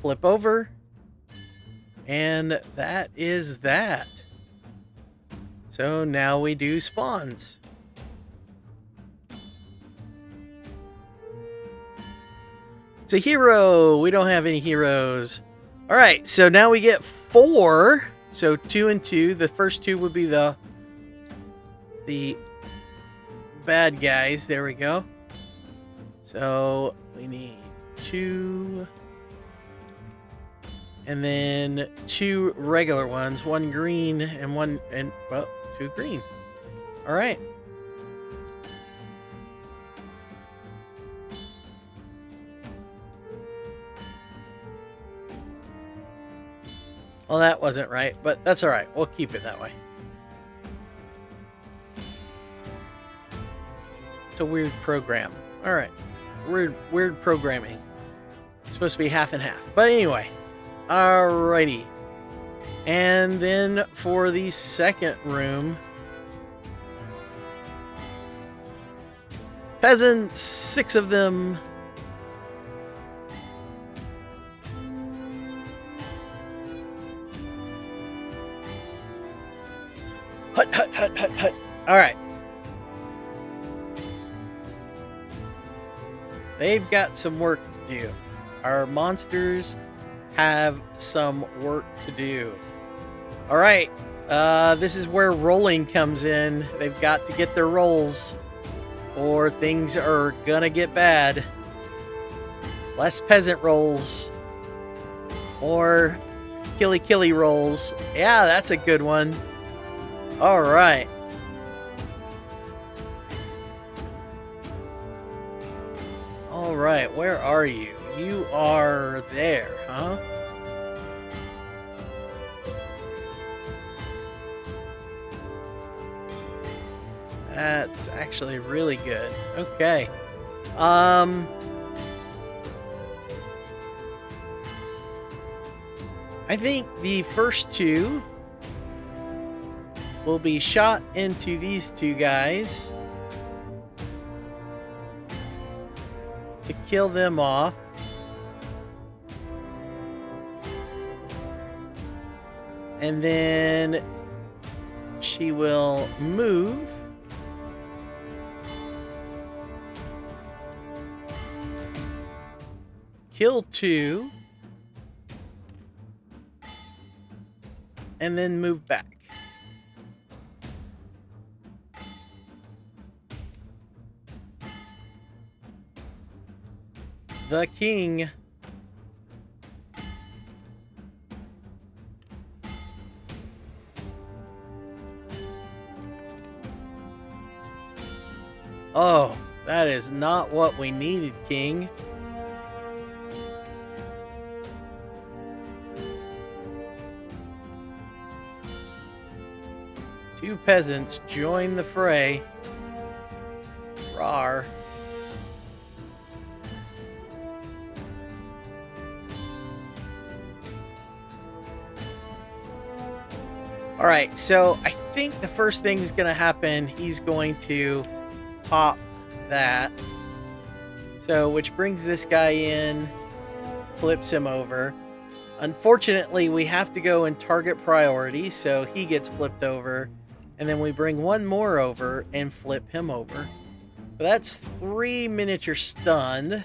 flip over, and that is that. So now we do spawns. It's a hero. We don't have any heroes. All right, so now we get 4. So 2 and 2. The first 2 would be the bad guys. There we go. So we need 2, and then 2 regular ones, 1 green and 2 green. All right. Well, that wasn't right, but that's all right. We'll keep it that way. It's a weird program. All right. Weird programming. It's supposed to be half and half. But anyway. Alrighty. And then for the second room, peasants, 6 of them. Hut, hut, hut, hut, hut. All right. They've got some work to do. Our monsters have some work to do. All right. This is where rolling comes in. They've got to get their rolls, or things are gonna get bad. Less peasant rolls, or killy rolls. Yeah, that's a good one. All right. All right, where are you? You are there, huh? That's actually really good. Okay. I think the first 2 will be shot into these 2 guys to kill them off. And then she will move. Kill 2. And then move back. The king. Oh, that is not what we needed, king. Two peasants join the fray. Rawr. All right, so I think the first thing is going to happen, he's going to pop that. So, which brings this guy in, flips him over. Unfortunately, we have to go in target priority, so he gets flipped over. And then we bring one more over and flip him over. So that's 3 miniature stunned.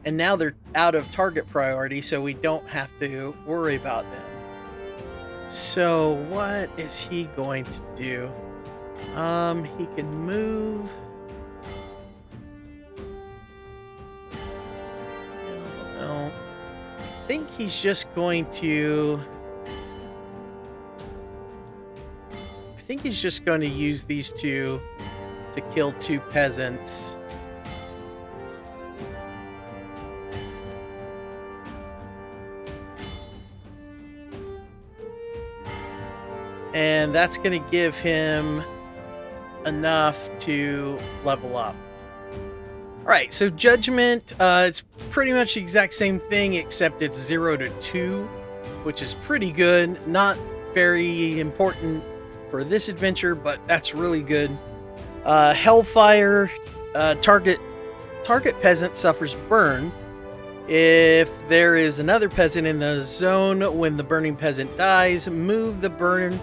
And now they're out of target priority, so we don't have to worry about them. So what is he going to do? He can move. No. I think he's just going to... I think he's just going to use these two to kill 2 peasants. and that's going to give him enough to level up. All right, so Judgment, it's pretty much the exact same thing, except it's 0 to 2, which is pretty good. Not very important for this adventure, but that's really good. Hellfire, target peasant suffers burn. If there is another peasant in the zone when the burning peasant dies, move the burn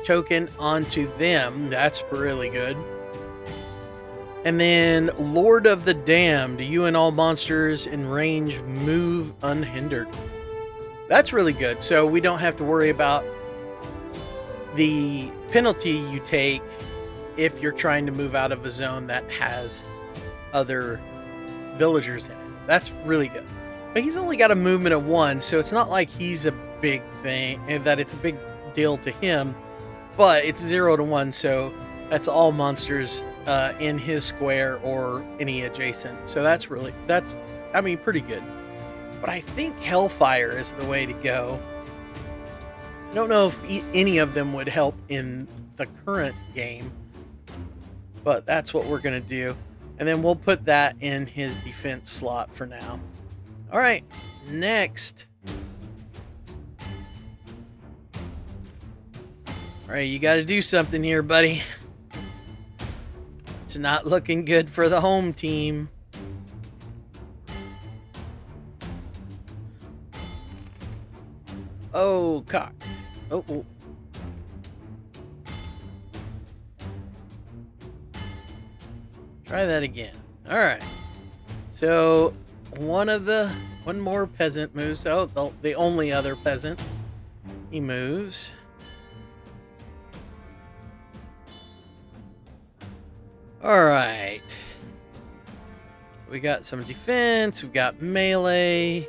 token onto them. That's really good. And then Lord of the Damned, you and all monsters in range move unhindered. That's really good. So we don't have to worry about the penalty you take if you're trying to move out of a zone that has other villagers in it. That's really good. But he's only got a movement of 1, so it's not like he's a big thing, and that it's a big deal to him. But it's 0 to 1, so that's all monsters in his square or any adjacent. So that's pretty good. But I think Hellfire is the way to go. I don't know if any of them would help in the current game, but that's what we're going to do. And then we'll put that in his defense slot for now. All right, next. All right, you got to do something here, buddy. It's not looking good for the home team. Oh, Cox. Oh. Try that again. All right. So one more peasant moves. Oh, the only other peasant. He moves. All right. We got some defense. We've got melee.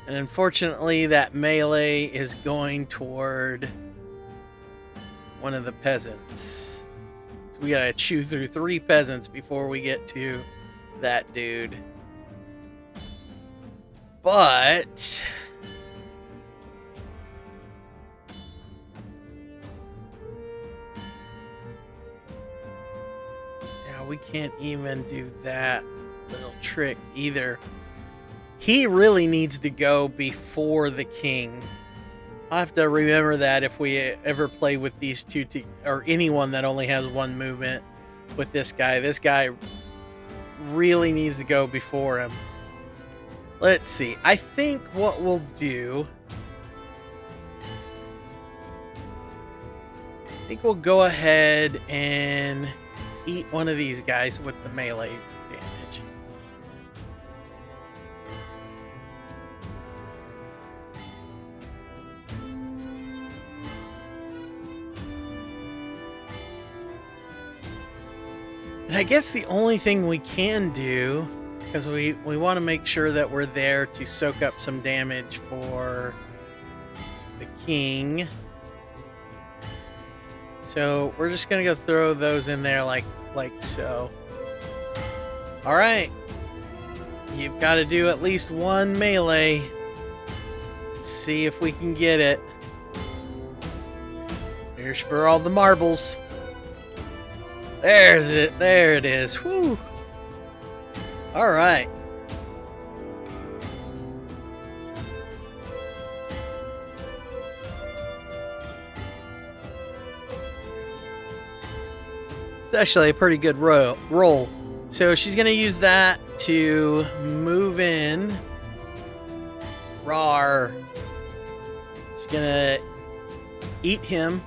And unfortunately, that melee is going toward one of the peasants. So we gotta chew through 3 peasants before we get to that dude. But yeah, we can't even do that little trick either. He really needs to go before the king. I have to remember that if we ever play with these two, or anyone that only has 1 movement with this guy really needs to go before him. Let's see. I think what we'll do, I think we'll go ahead and eat one of these guys with the melee damage. And I guess the only thing we can do, because we want to make sure that we're there to soak up some damage for the king. So we're just going to go throw those in there like so. All right. You've got to do at least 1 melee. Let's see if we can get it. Here's for all the marbles. There's it. There it is. Whew. All right. It's actually a pretty good roll. So she's going to use that to move in. Rawr. She's going to eat him.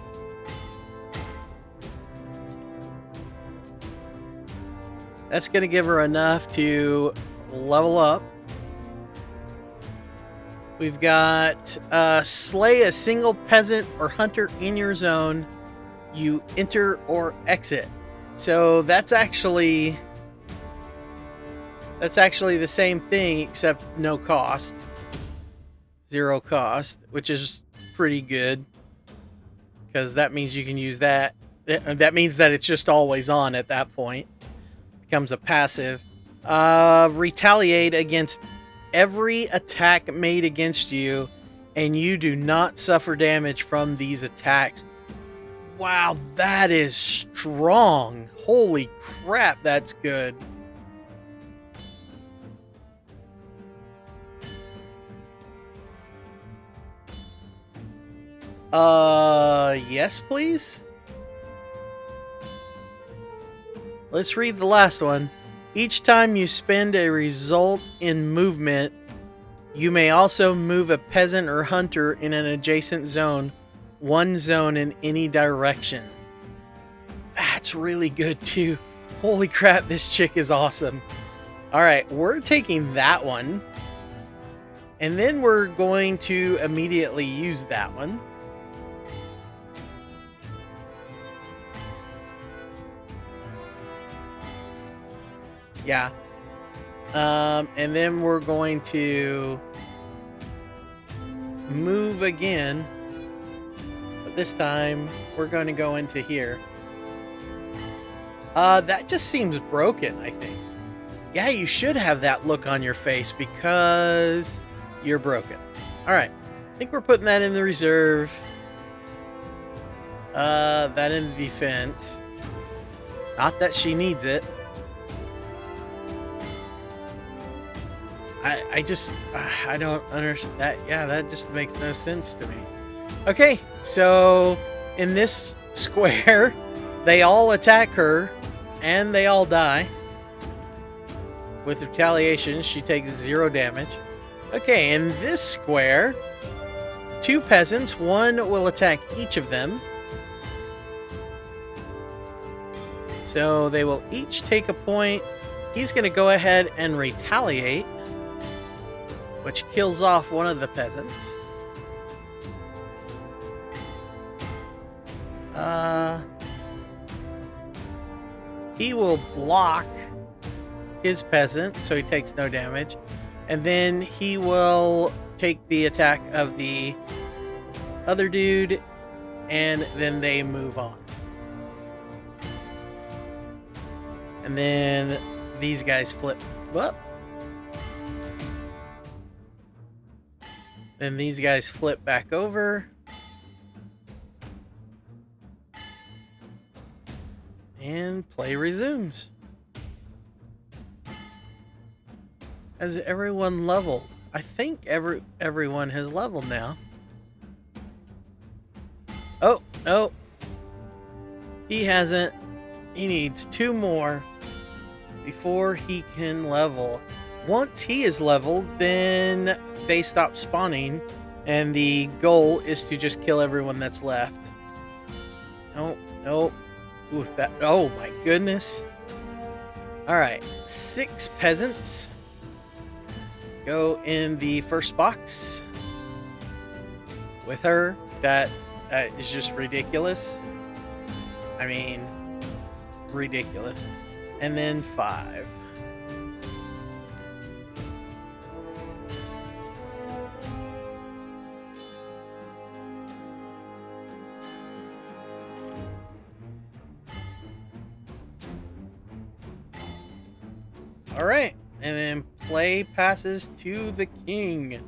That's going to give her enough to level up. We've got slay a single peasant or hunter in your zone. You enter or exit. So that's actually the same thing except no cost. 0 cost, which is pretty good. Because that means you can use that. That means that it's just always on at that point. Becomes a passive. Retaliate against every attack made against you, and you do not suffer damage from these attacks Wow, that is strong. Holy crap, that's good. Yes, please? Let's read the last one. Each time you spend a result in movement, you may also move a peasant or hunter in an adjacent zone, one zone in any direction. That's really good too. Holy crap, this chick is awesome. All right, we're taking that one. And then we're going to immediately use that one. Yeah. And then we're going to move again. But this time, we're going to go into here. That just seems broken, I think. Yeah, you should have that look on your face because you're broken. All right. I think we're putting that in the reserve. That in the defense. Not that she needs it. I don't understand that. Yeah, that just makes no sense to me. Okay, so in this square, they all attack her and they all die. With retaliation, she takes 0 damage. Okay, in this square, 2 peasants, one will attack each of them. So they will each take a point. He's going to go ahead and retaliate, which kills off one of the peasants. He will block his peasant, so he takes no damage. And then he will take the attack of the other dude, and then they move on. And then these guys flip up. Then these guys flip back over. And play resumes. Has everyone leveled? I think everyone has leveled now. Oh, no. He hasn't. He needs 2 more before he can level. Once he is leveled, then they stop spawning, and the goal is to just kill everyone that's left. Nope, nope. Ooh, that. Oh my goodness. Alright, 6 peasants go in the first box with her. That is just ridiculous. I mean, ridiculous. And then 5. All right, and then play passes to the king.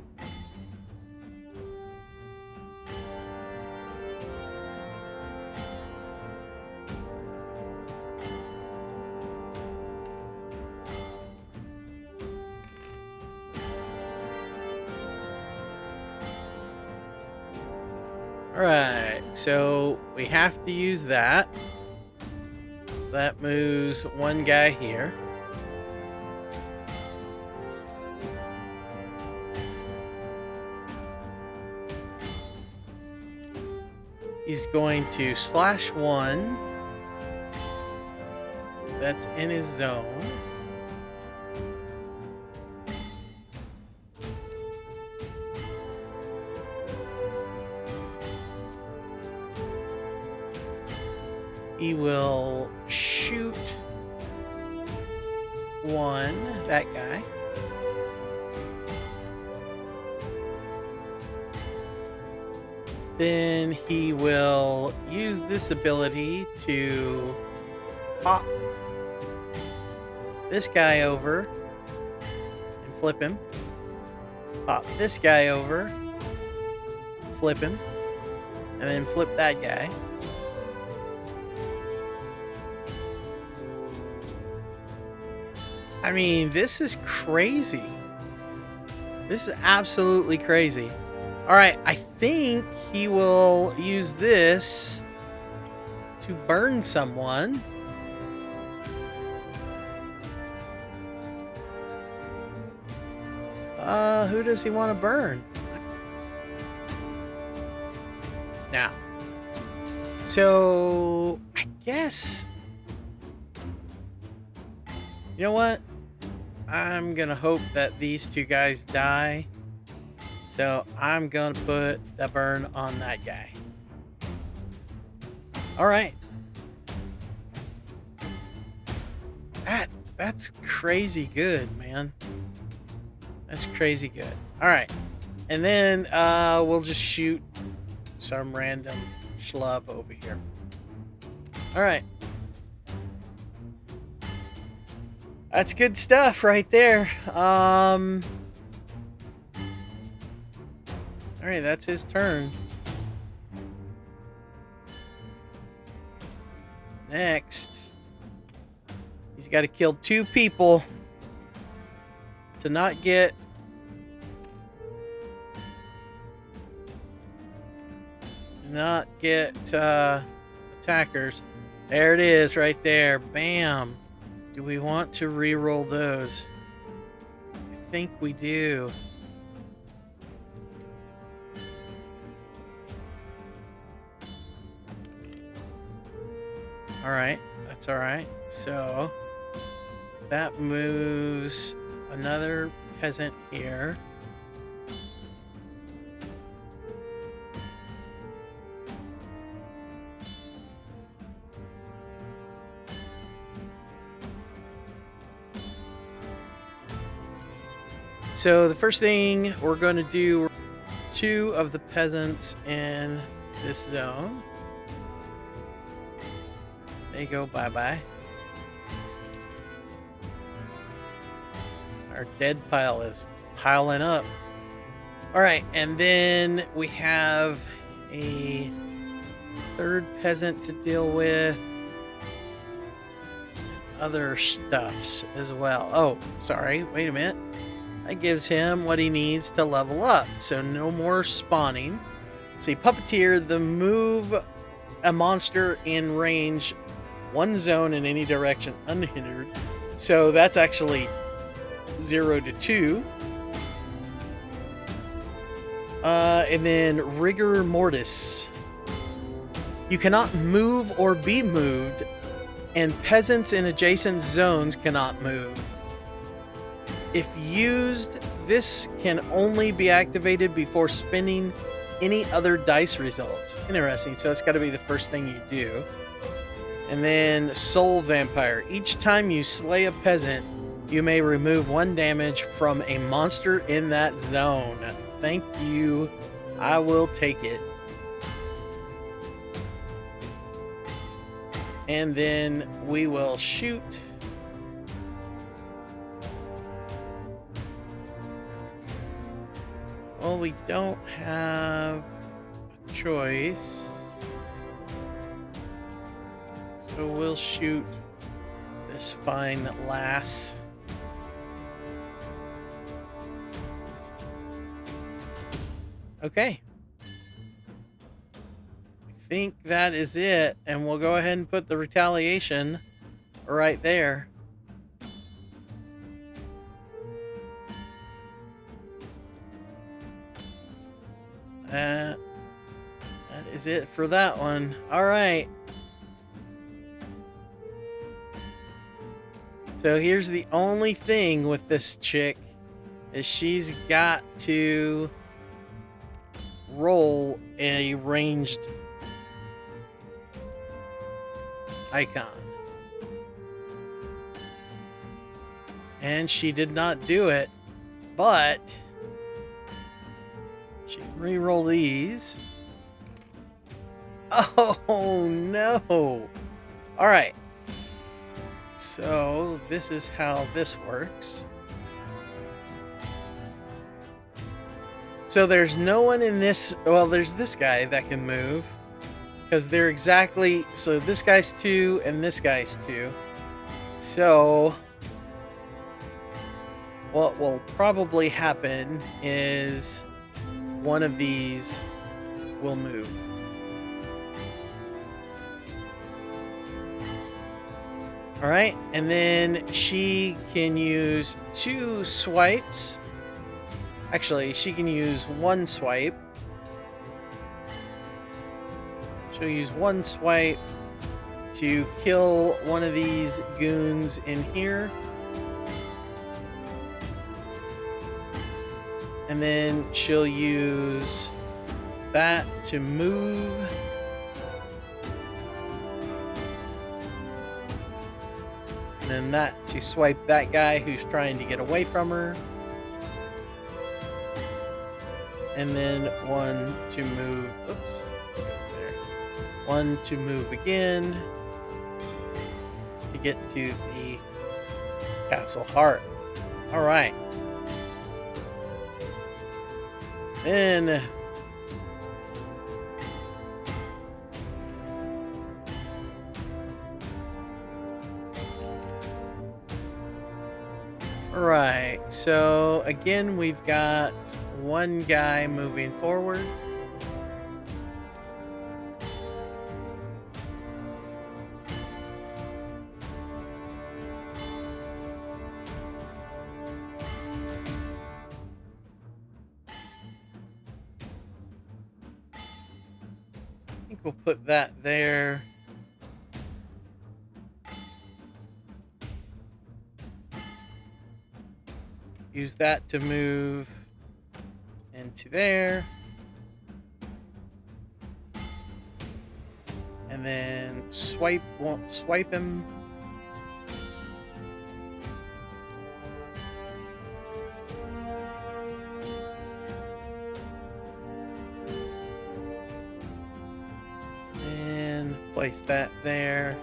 All right, so we have to use that. That moves one guy here. He's going to /1. That's in his zone. He will shoot 1, that guy. Then he will use this ability to pop this guy over and flip him. Pop this guy over, flip him, and then flip that guy. I mean, this is crazy. This is absolutely crazy. All right, I think he will use this to burn someone. Who does he want to burn? Now, so I guess, you know what? I'm gonna hope that these two guys die. So I'm gonna put the burn on that guy. All right. That's crazy good, man. That's crazy good. All right. And then we'll just shoot some random schlub over here. All right. That's good stuff right there. All right, that's his turn. Next, he's got to kill 2 people to not get attackers. There it is right there. Bam. Do we want to re-roll those? I think we do. All right, that's all right. So that moves another peasant here. So the first thing we're going to do, 2 of the peasants in this zone. There you go, bye-bye. Our dead pile is piling up. All right, and then we have a 3rd peasant to deal with. Other stuffs as well. Oh, sorry, wait a minute. That gives him what he needs to level up. So no more spawning. See, Puppeteer, the move a monster in range 1 zone in any direction unhindered. So that's actually 0 to 2. And then Rigor Mortis. You cannot move or be moved, and peasants in adjacent zones cannot move. If used, this can only be activated before spending any other dice results. Interesting. So it's got to be the first thing you do. And then Soul Vampire. Each time you slay a peasant, you may remove 1 damage from a monster in that zone. Thank you. I will take it. And then we will shoot. Well, we don't have a choice. So we'll shoot this fine lass. Okay. I think that is it. And we'll go ahead and put the retaliation right there. That is it for that one. All right. So here's the only thing with this chick is she's got to roll a ranged icon. And she did not do it, but she can re-roll these. Oh no. All right. So this is how this works. So there's no one in this, well, there's this guy that can move because they're exactly, so this guy's 2 and this guy's 2. So what will probably happen is one of these will move. All right, and then she can use 2 swipes. Actually, she can use 1 swipe. She'll use 1 swipe to kill one of these goons in here. And then she'll use that to move. And then that to swipe that guy who's trying to get away from her. And then 1 to move. Oops. There. 1 to move again to get to the castle heart. All right. Then right, so again we've got 1 guy moving forward. I think we'll put that there. Use that to move into there. And then swipe him. And place that there.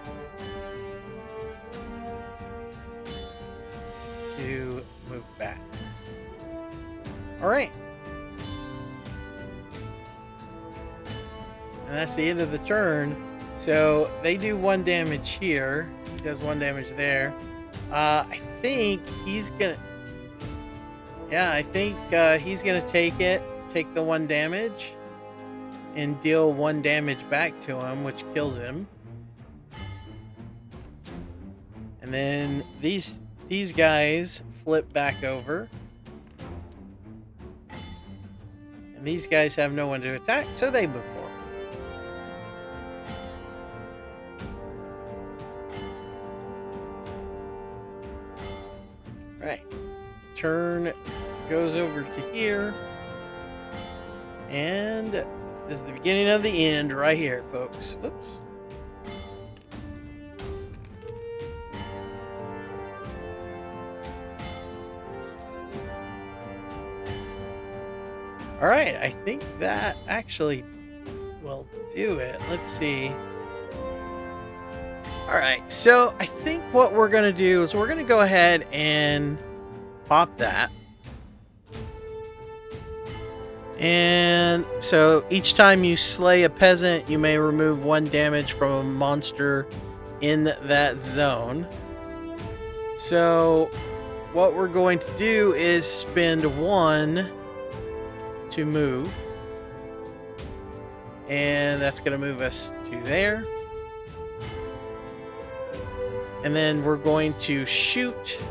To move back. All right. And that's the end of the turn. So they do 1 damage here. He does 1 damage there. I think he's gonna. Yeah, I think he's gonna take the 1 damage, and deal 1 damage back to him, which kills him. And then these guys flip back over. And these guys have no one to attack, so they move forward. Right. Turn goes over to here. And this is the beginning of the end right here, folks. Whoops. All right, I think that actually will do it. Let's see. All right, so I think what we're going to do is we're going to go ahead and pop that. And so each time you slay a peasant, you may remove 1 damage from a monster in that zone. So what we're going to do is spend 1 to move, and that's going to move us to there. And then we're going to shoot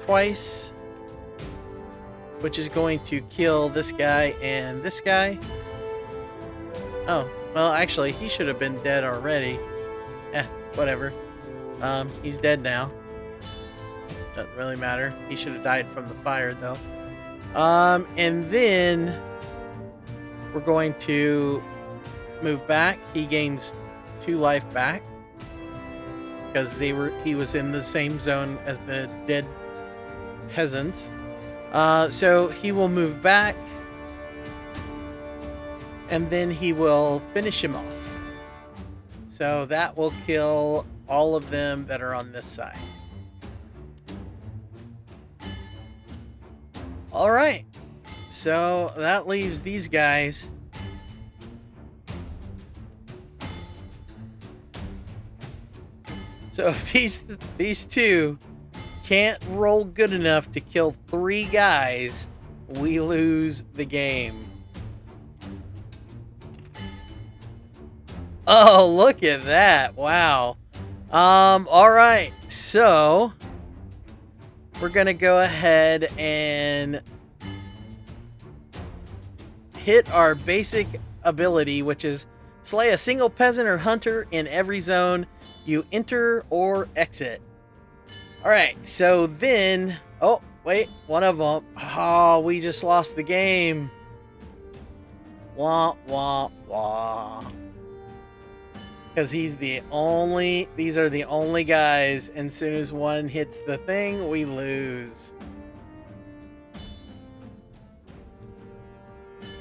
twice, which is going to kill this guy and this guy. Oh, well, actually, he should have been dead already. Whatever. He's dead now. Doesn't really matter. He should have died from the fire, though. And then we're going to move back. He gains 2 life back because he was in the same zone as the dead peasants. So he will move back, and then he will finish him off. So that will kill all of them that are on this side. All right, so that leaves these guys. So if these 2 can't roll good enough to kill 3 guys, we lose the game. Oh, look at that. Wow. All right. So we're going to go ahead and hit our basic ability, which is slay a single peasant or hunter in every zone you enter or exit. All right. So then, oh, wait, one of them. Oh, we just lost the game. Wah, wah, wah. Because these are the only guys, and as soon as one hits the thing, we lose.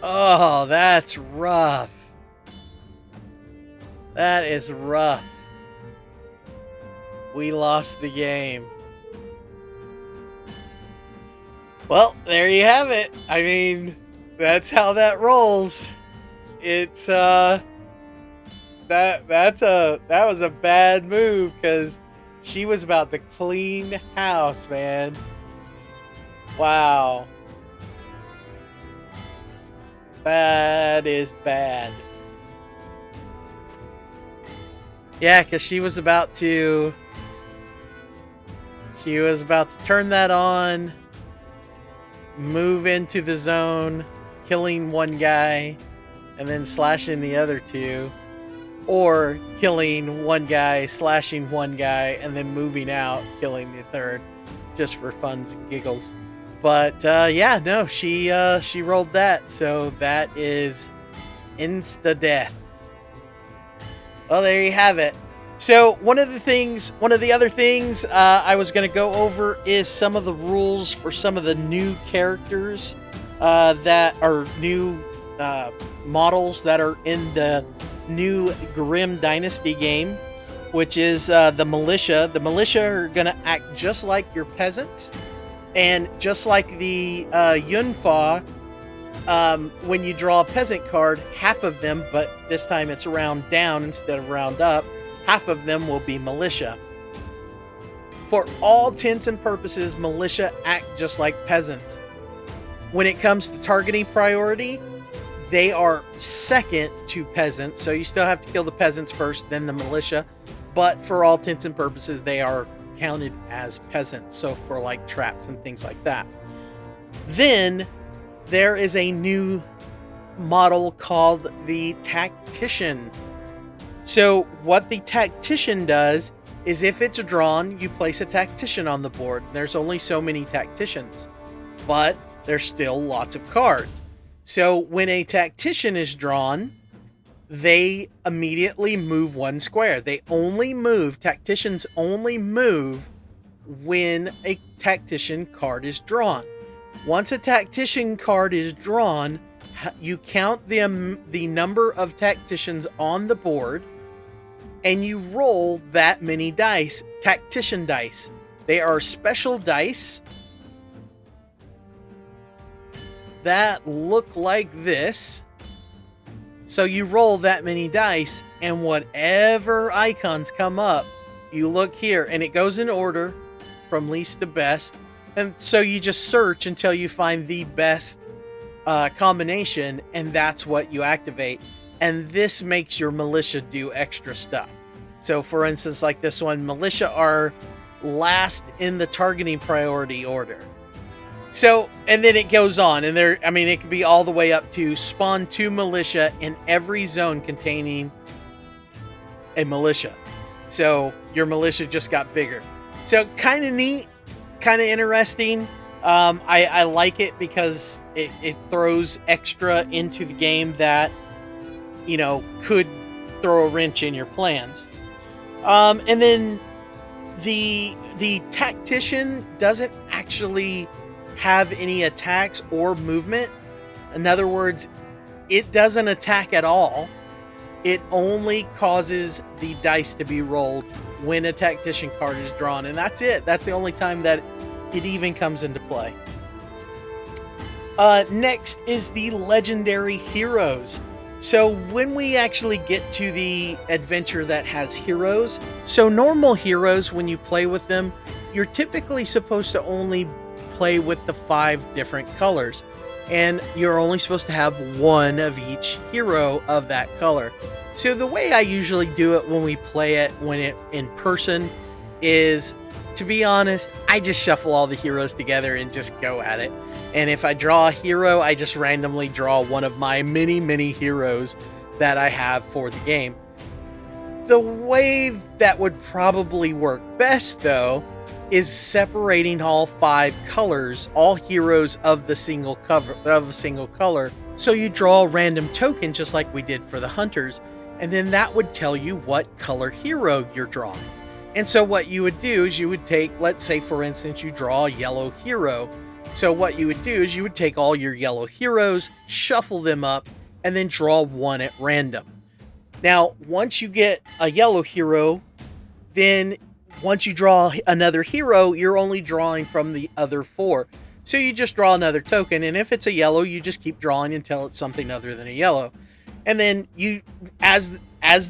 Oh, that's rough. That is rough. We lost the game. Well, there you have it. I mean, that's how that rolls. It's, that was a bad move, because she was about to clean house, man. Wow. That is bad. Yeah, because she was about to turn that on, move into the zone, killing one guy, and then slashing the other 2. Or killing one guy, slashing one guy, and then moving out, killing the 3rd, just for funs and giggles. But yeah, no, she rolled that, so that is insta death. Well, there you have it. So one of the other things I was going to go over is some of the rules for some of the new characters that are new models that are in the new Grim Dynasty game, which is the militia. The militia are going to act just like your peasants, and just like the Yunfa, when you draw a peasant card, half of them, but this time it's round down instead of round up, half of them will be militia. For all intents and purposes, militia act just like peasants. When it comes to targeting priority, they are second to peasants, so you still have to kill the peasants first, then the militia. But for all intents and purposes, they are counted as peasants, so for like traps and things like that. Then there is a new model called the Tactician. So what the Tactician does is, if it's drawn, you place a Tactician on the board. There's only so many Tacticians, but there's still lots of cards. So when a Tactician is drawn, they immediately move 1 square. Tacticians only move when a Tactician card is drawn. Once a Tactician card is drawn, you count the number of Tacticians on the board, and you roll that many dice, Tactician dice. They are special dice that look like this. So you roll that many dice, and whatever icons come up, you look here, and it goes in order from least to best. And so you just search until you find the best combination, and that's what you activate. And this makes your militia do extra stuff. So for instance, like this one, militia are last in the targeting priority order. So, and then it goes on, and it could be all the way up to spawn 2 militia in every zone containing a militia. So your militia just got bigger. So kind of neat, kind of interesting. I like it because it throws extra into the game that, you know, could throw a wrench in your plans. And then the Tactician doesn't actually have any attacks or movement. In other words, it doesn't attack at all. It only causes the dice to be rolled when a Tactician card is drawn, and that's it. That's the only time that it even comes into play. Next is the legendary heroes. So when we actually get to the adventure that has heroes, so normal heroes, when you play with them, you're typically supposed to only play with the 5 different colors, and you're only supposed to have one of each hero of that color. So the way I usually do it when we play it in person is, to be honest, I just shuffle all the heroes together and just go at it. And if I draw a hero, I just randomly draw one of my many heroes that I have for the game. The way that would probably work best, though, is separating all 5 colors, all heroes of the single color. So you draw a random token just like we did for the hunters, and then that would tell you what color hero you're drawing. And so what you would do is you would take, let's say for instance, you draw a yellow hero. So what you would do is you would take all your yellow heroes, shuffle them up, and then draw one at random. Now, once you get a yellow hero, then once you draw another hero, you're only drawing from the other 4. So you just draw another token, and if it's a yellow, you just keep drawing until it's something other than a yellow. And then you, as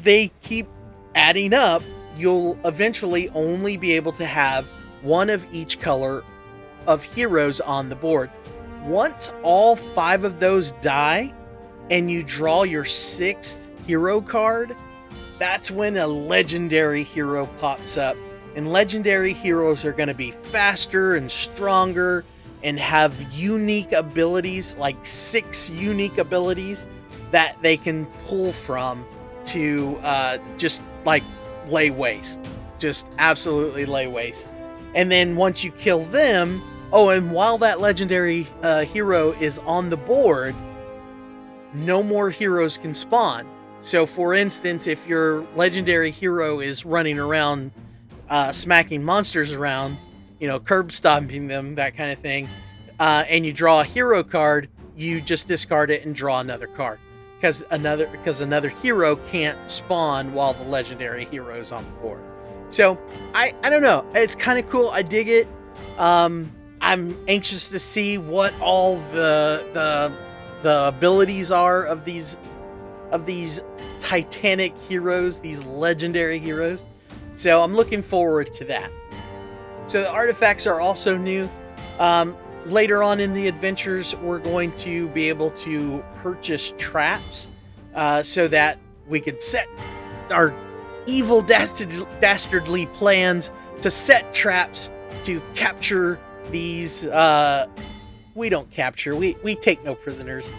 they keep adding up, you'll eventually only be able to have one of each color of heroes on the board. Once all 5 of those die and you draw your 6th hero card, that's when a legendary hero pops up. And legendary heroes are going to be faster and stronger and have unique abilities, like 6 unique abilities that they can pull from to just like lay waste. Just absolutely lay waste. And then once you kill them, oh, and while that legendary hero is on the board, no more heroes can spawn. So for instance, if your legendary hero is running around smacking monsters around, you know, curb stomping them, that kind of thing, and you draw a hero card, you just discard it and draw another card. Because another hero can't spawn while the legendary hero is on the board. So I don't know. It's kind of cool. I dig it. I'm anxious to see what all the abilities are of these titanic heroes, these legendary heroes. So I'm looking forward to that. So the artifacts are also new. Later on in the adventures, we're going to be able to purchase traps so that we could set our evil dastardly plans to set traps to capture these. We don't capture. We take no prisoners.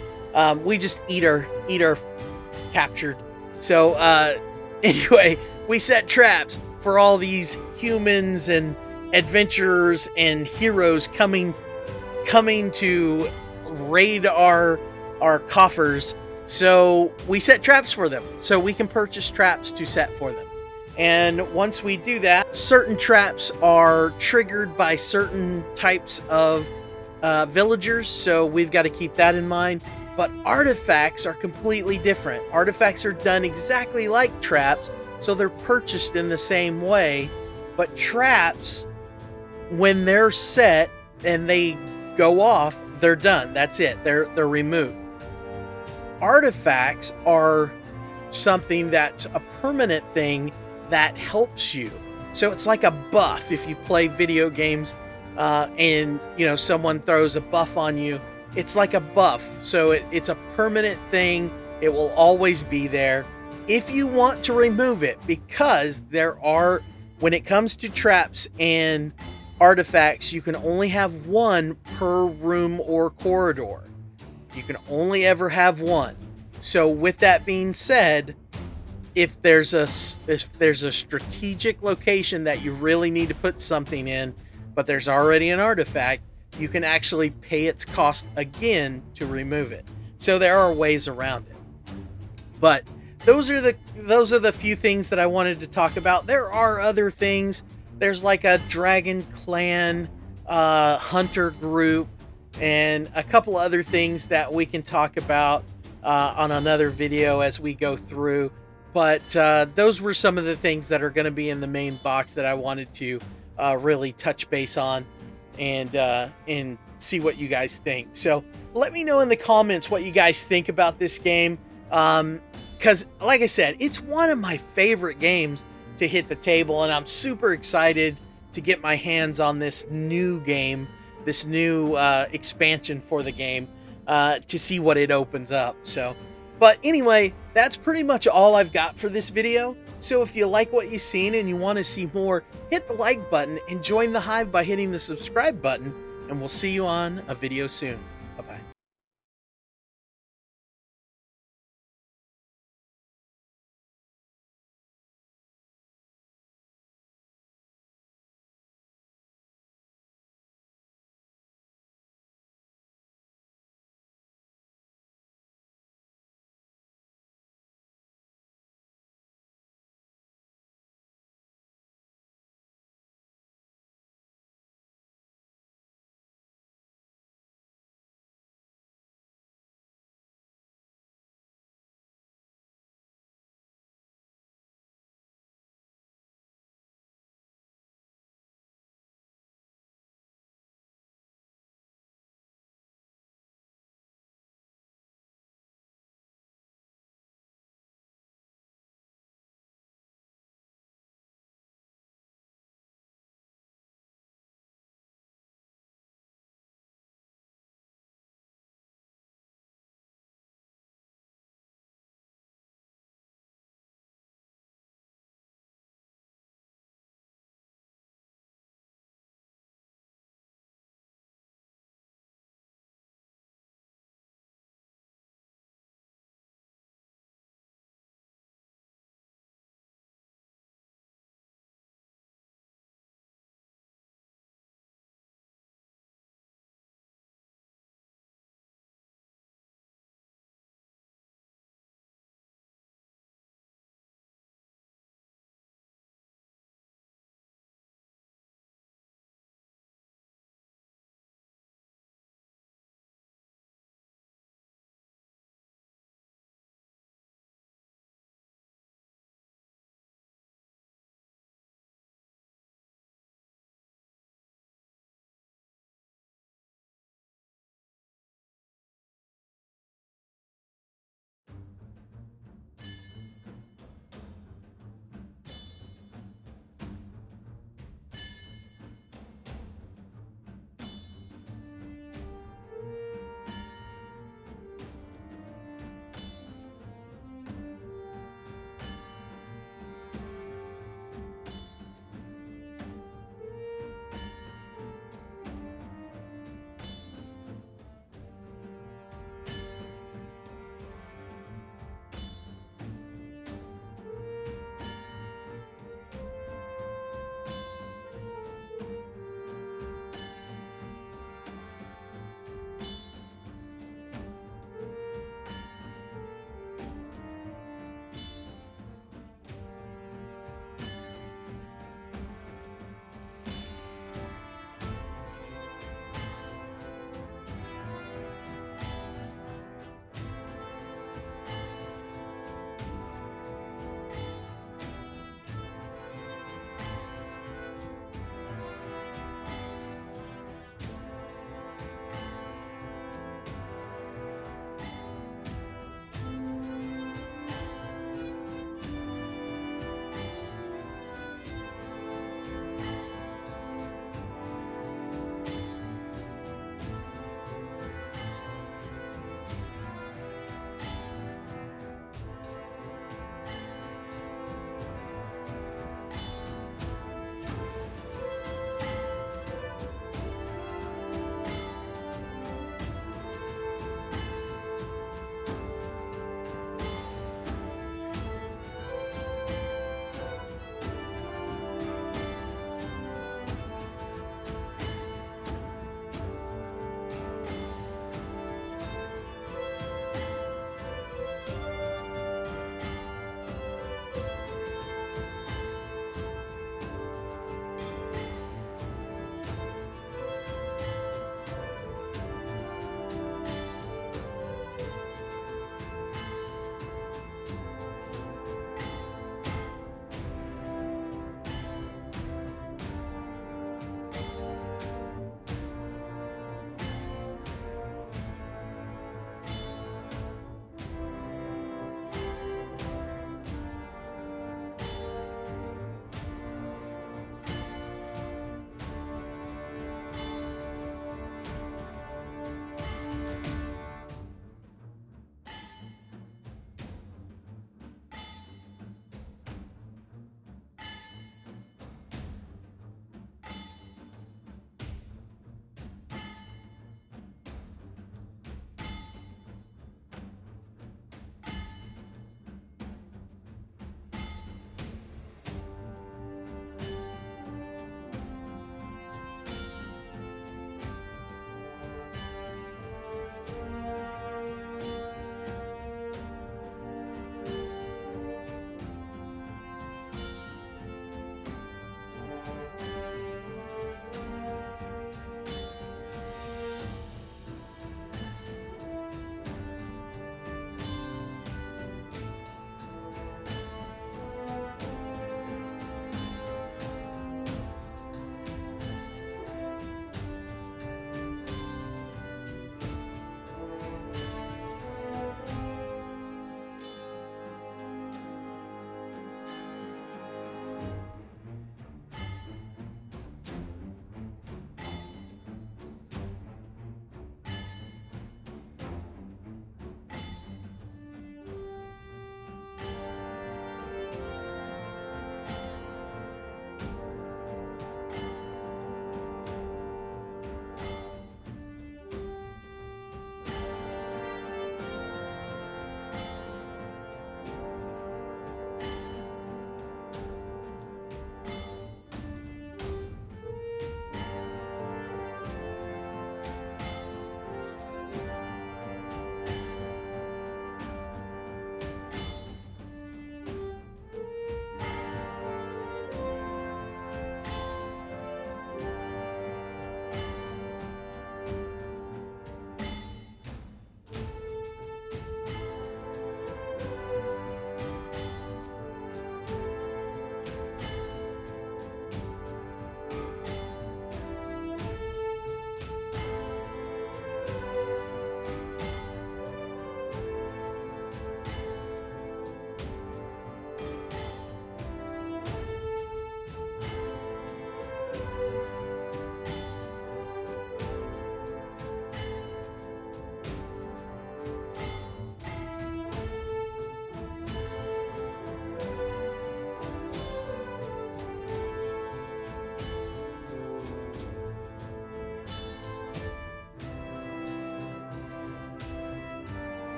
We just eat our captured. So anyway, we set traps for all these humans and adventurers and heroes coming to raid our coffers. So we set traps for them, so we can purchase traps to set for them. And once we do that, certain traps are triggered by certain types of villagers, so we've got to keep that in mind. But artifacts are completely different. Artifacts are done exactly like traps, so they're purchased in the same way. But traps, when they're set and they go off, they're done. That's it. They're removed. Artifacts are something that's a permanent thing that helps you. So it's like a buff. If you play video games and someone throws a buff on you, it's like a buff. So it's a permanent thing. It will always be there if you want to remove it, because when it comes to traps and artifacts, you can only have one per room or corridor. You can only ever have one. So with that being said, if there's a strategic location that you really need to put something in, but there's already an artifact, you can actually pay its cost again to remove it. So there are ways around it. But those are the few things that I wanted to talk about. There are other things. There's like a Dragon Clan hunter group and a couple other things that we can talk about on another video as we go through. But those were some of the things that are going to be in the main box that I wanted to really touch base on and see what you guys think. So let me know in the comments what you guys think about this game. Because like I said, it's one of my favorite games to hit the table, and I'm super excited to get my hands on this new game, this new expansion for the game, to see what it opens up. So, but anyway, that's pretty much all I've got for this video. So if you like what you've seen and you want to see more, hit the like button and join the Hive by hitting the subscribe button, and we'll see you on a video soon.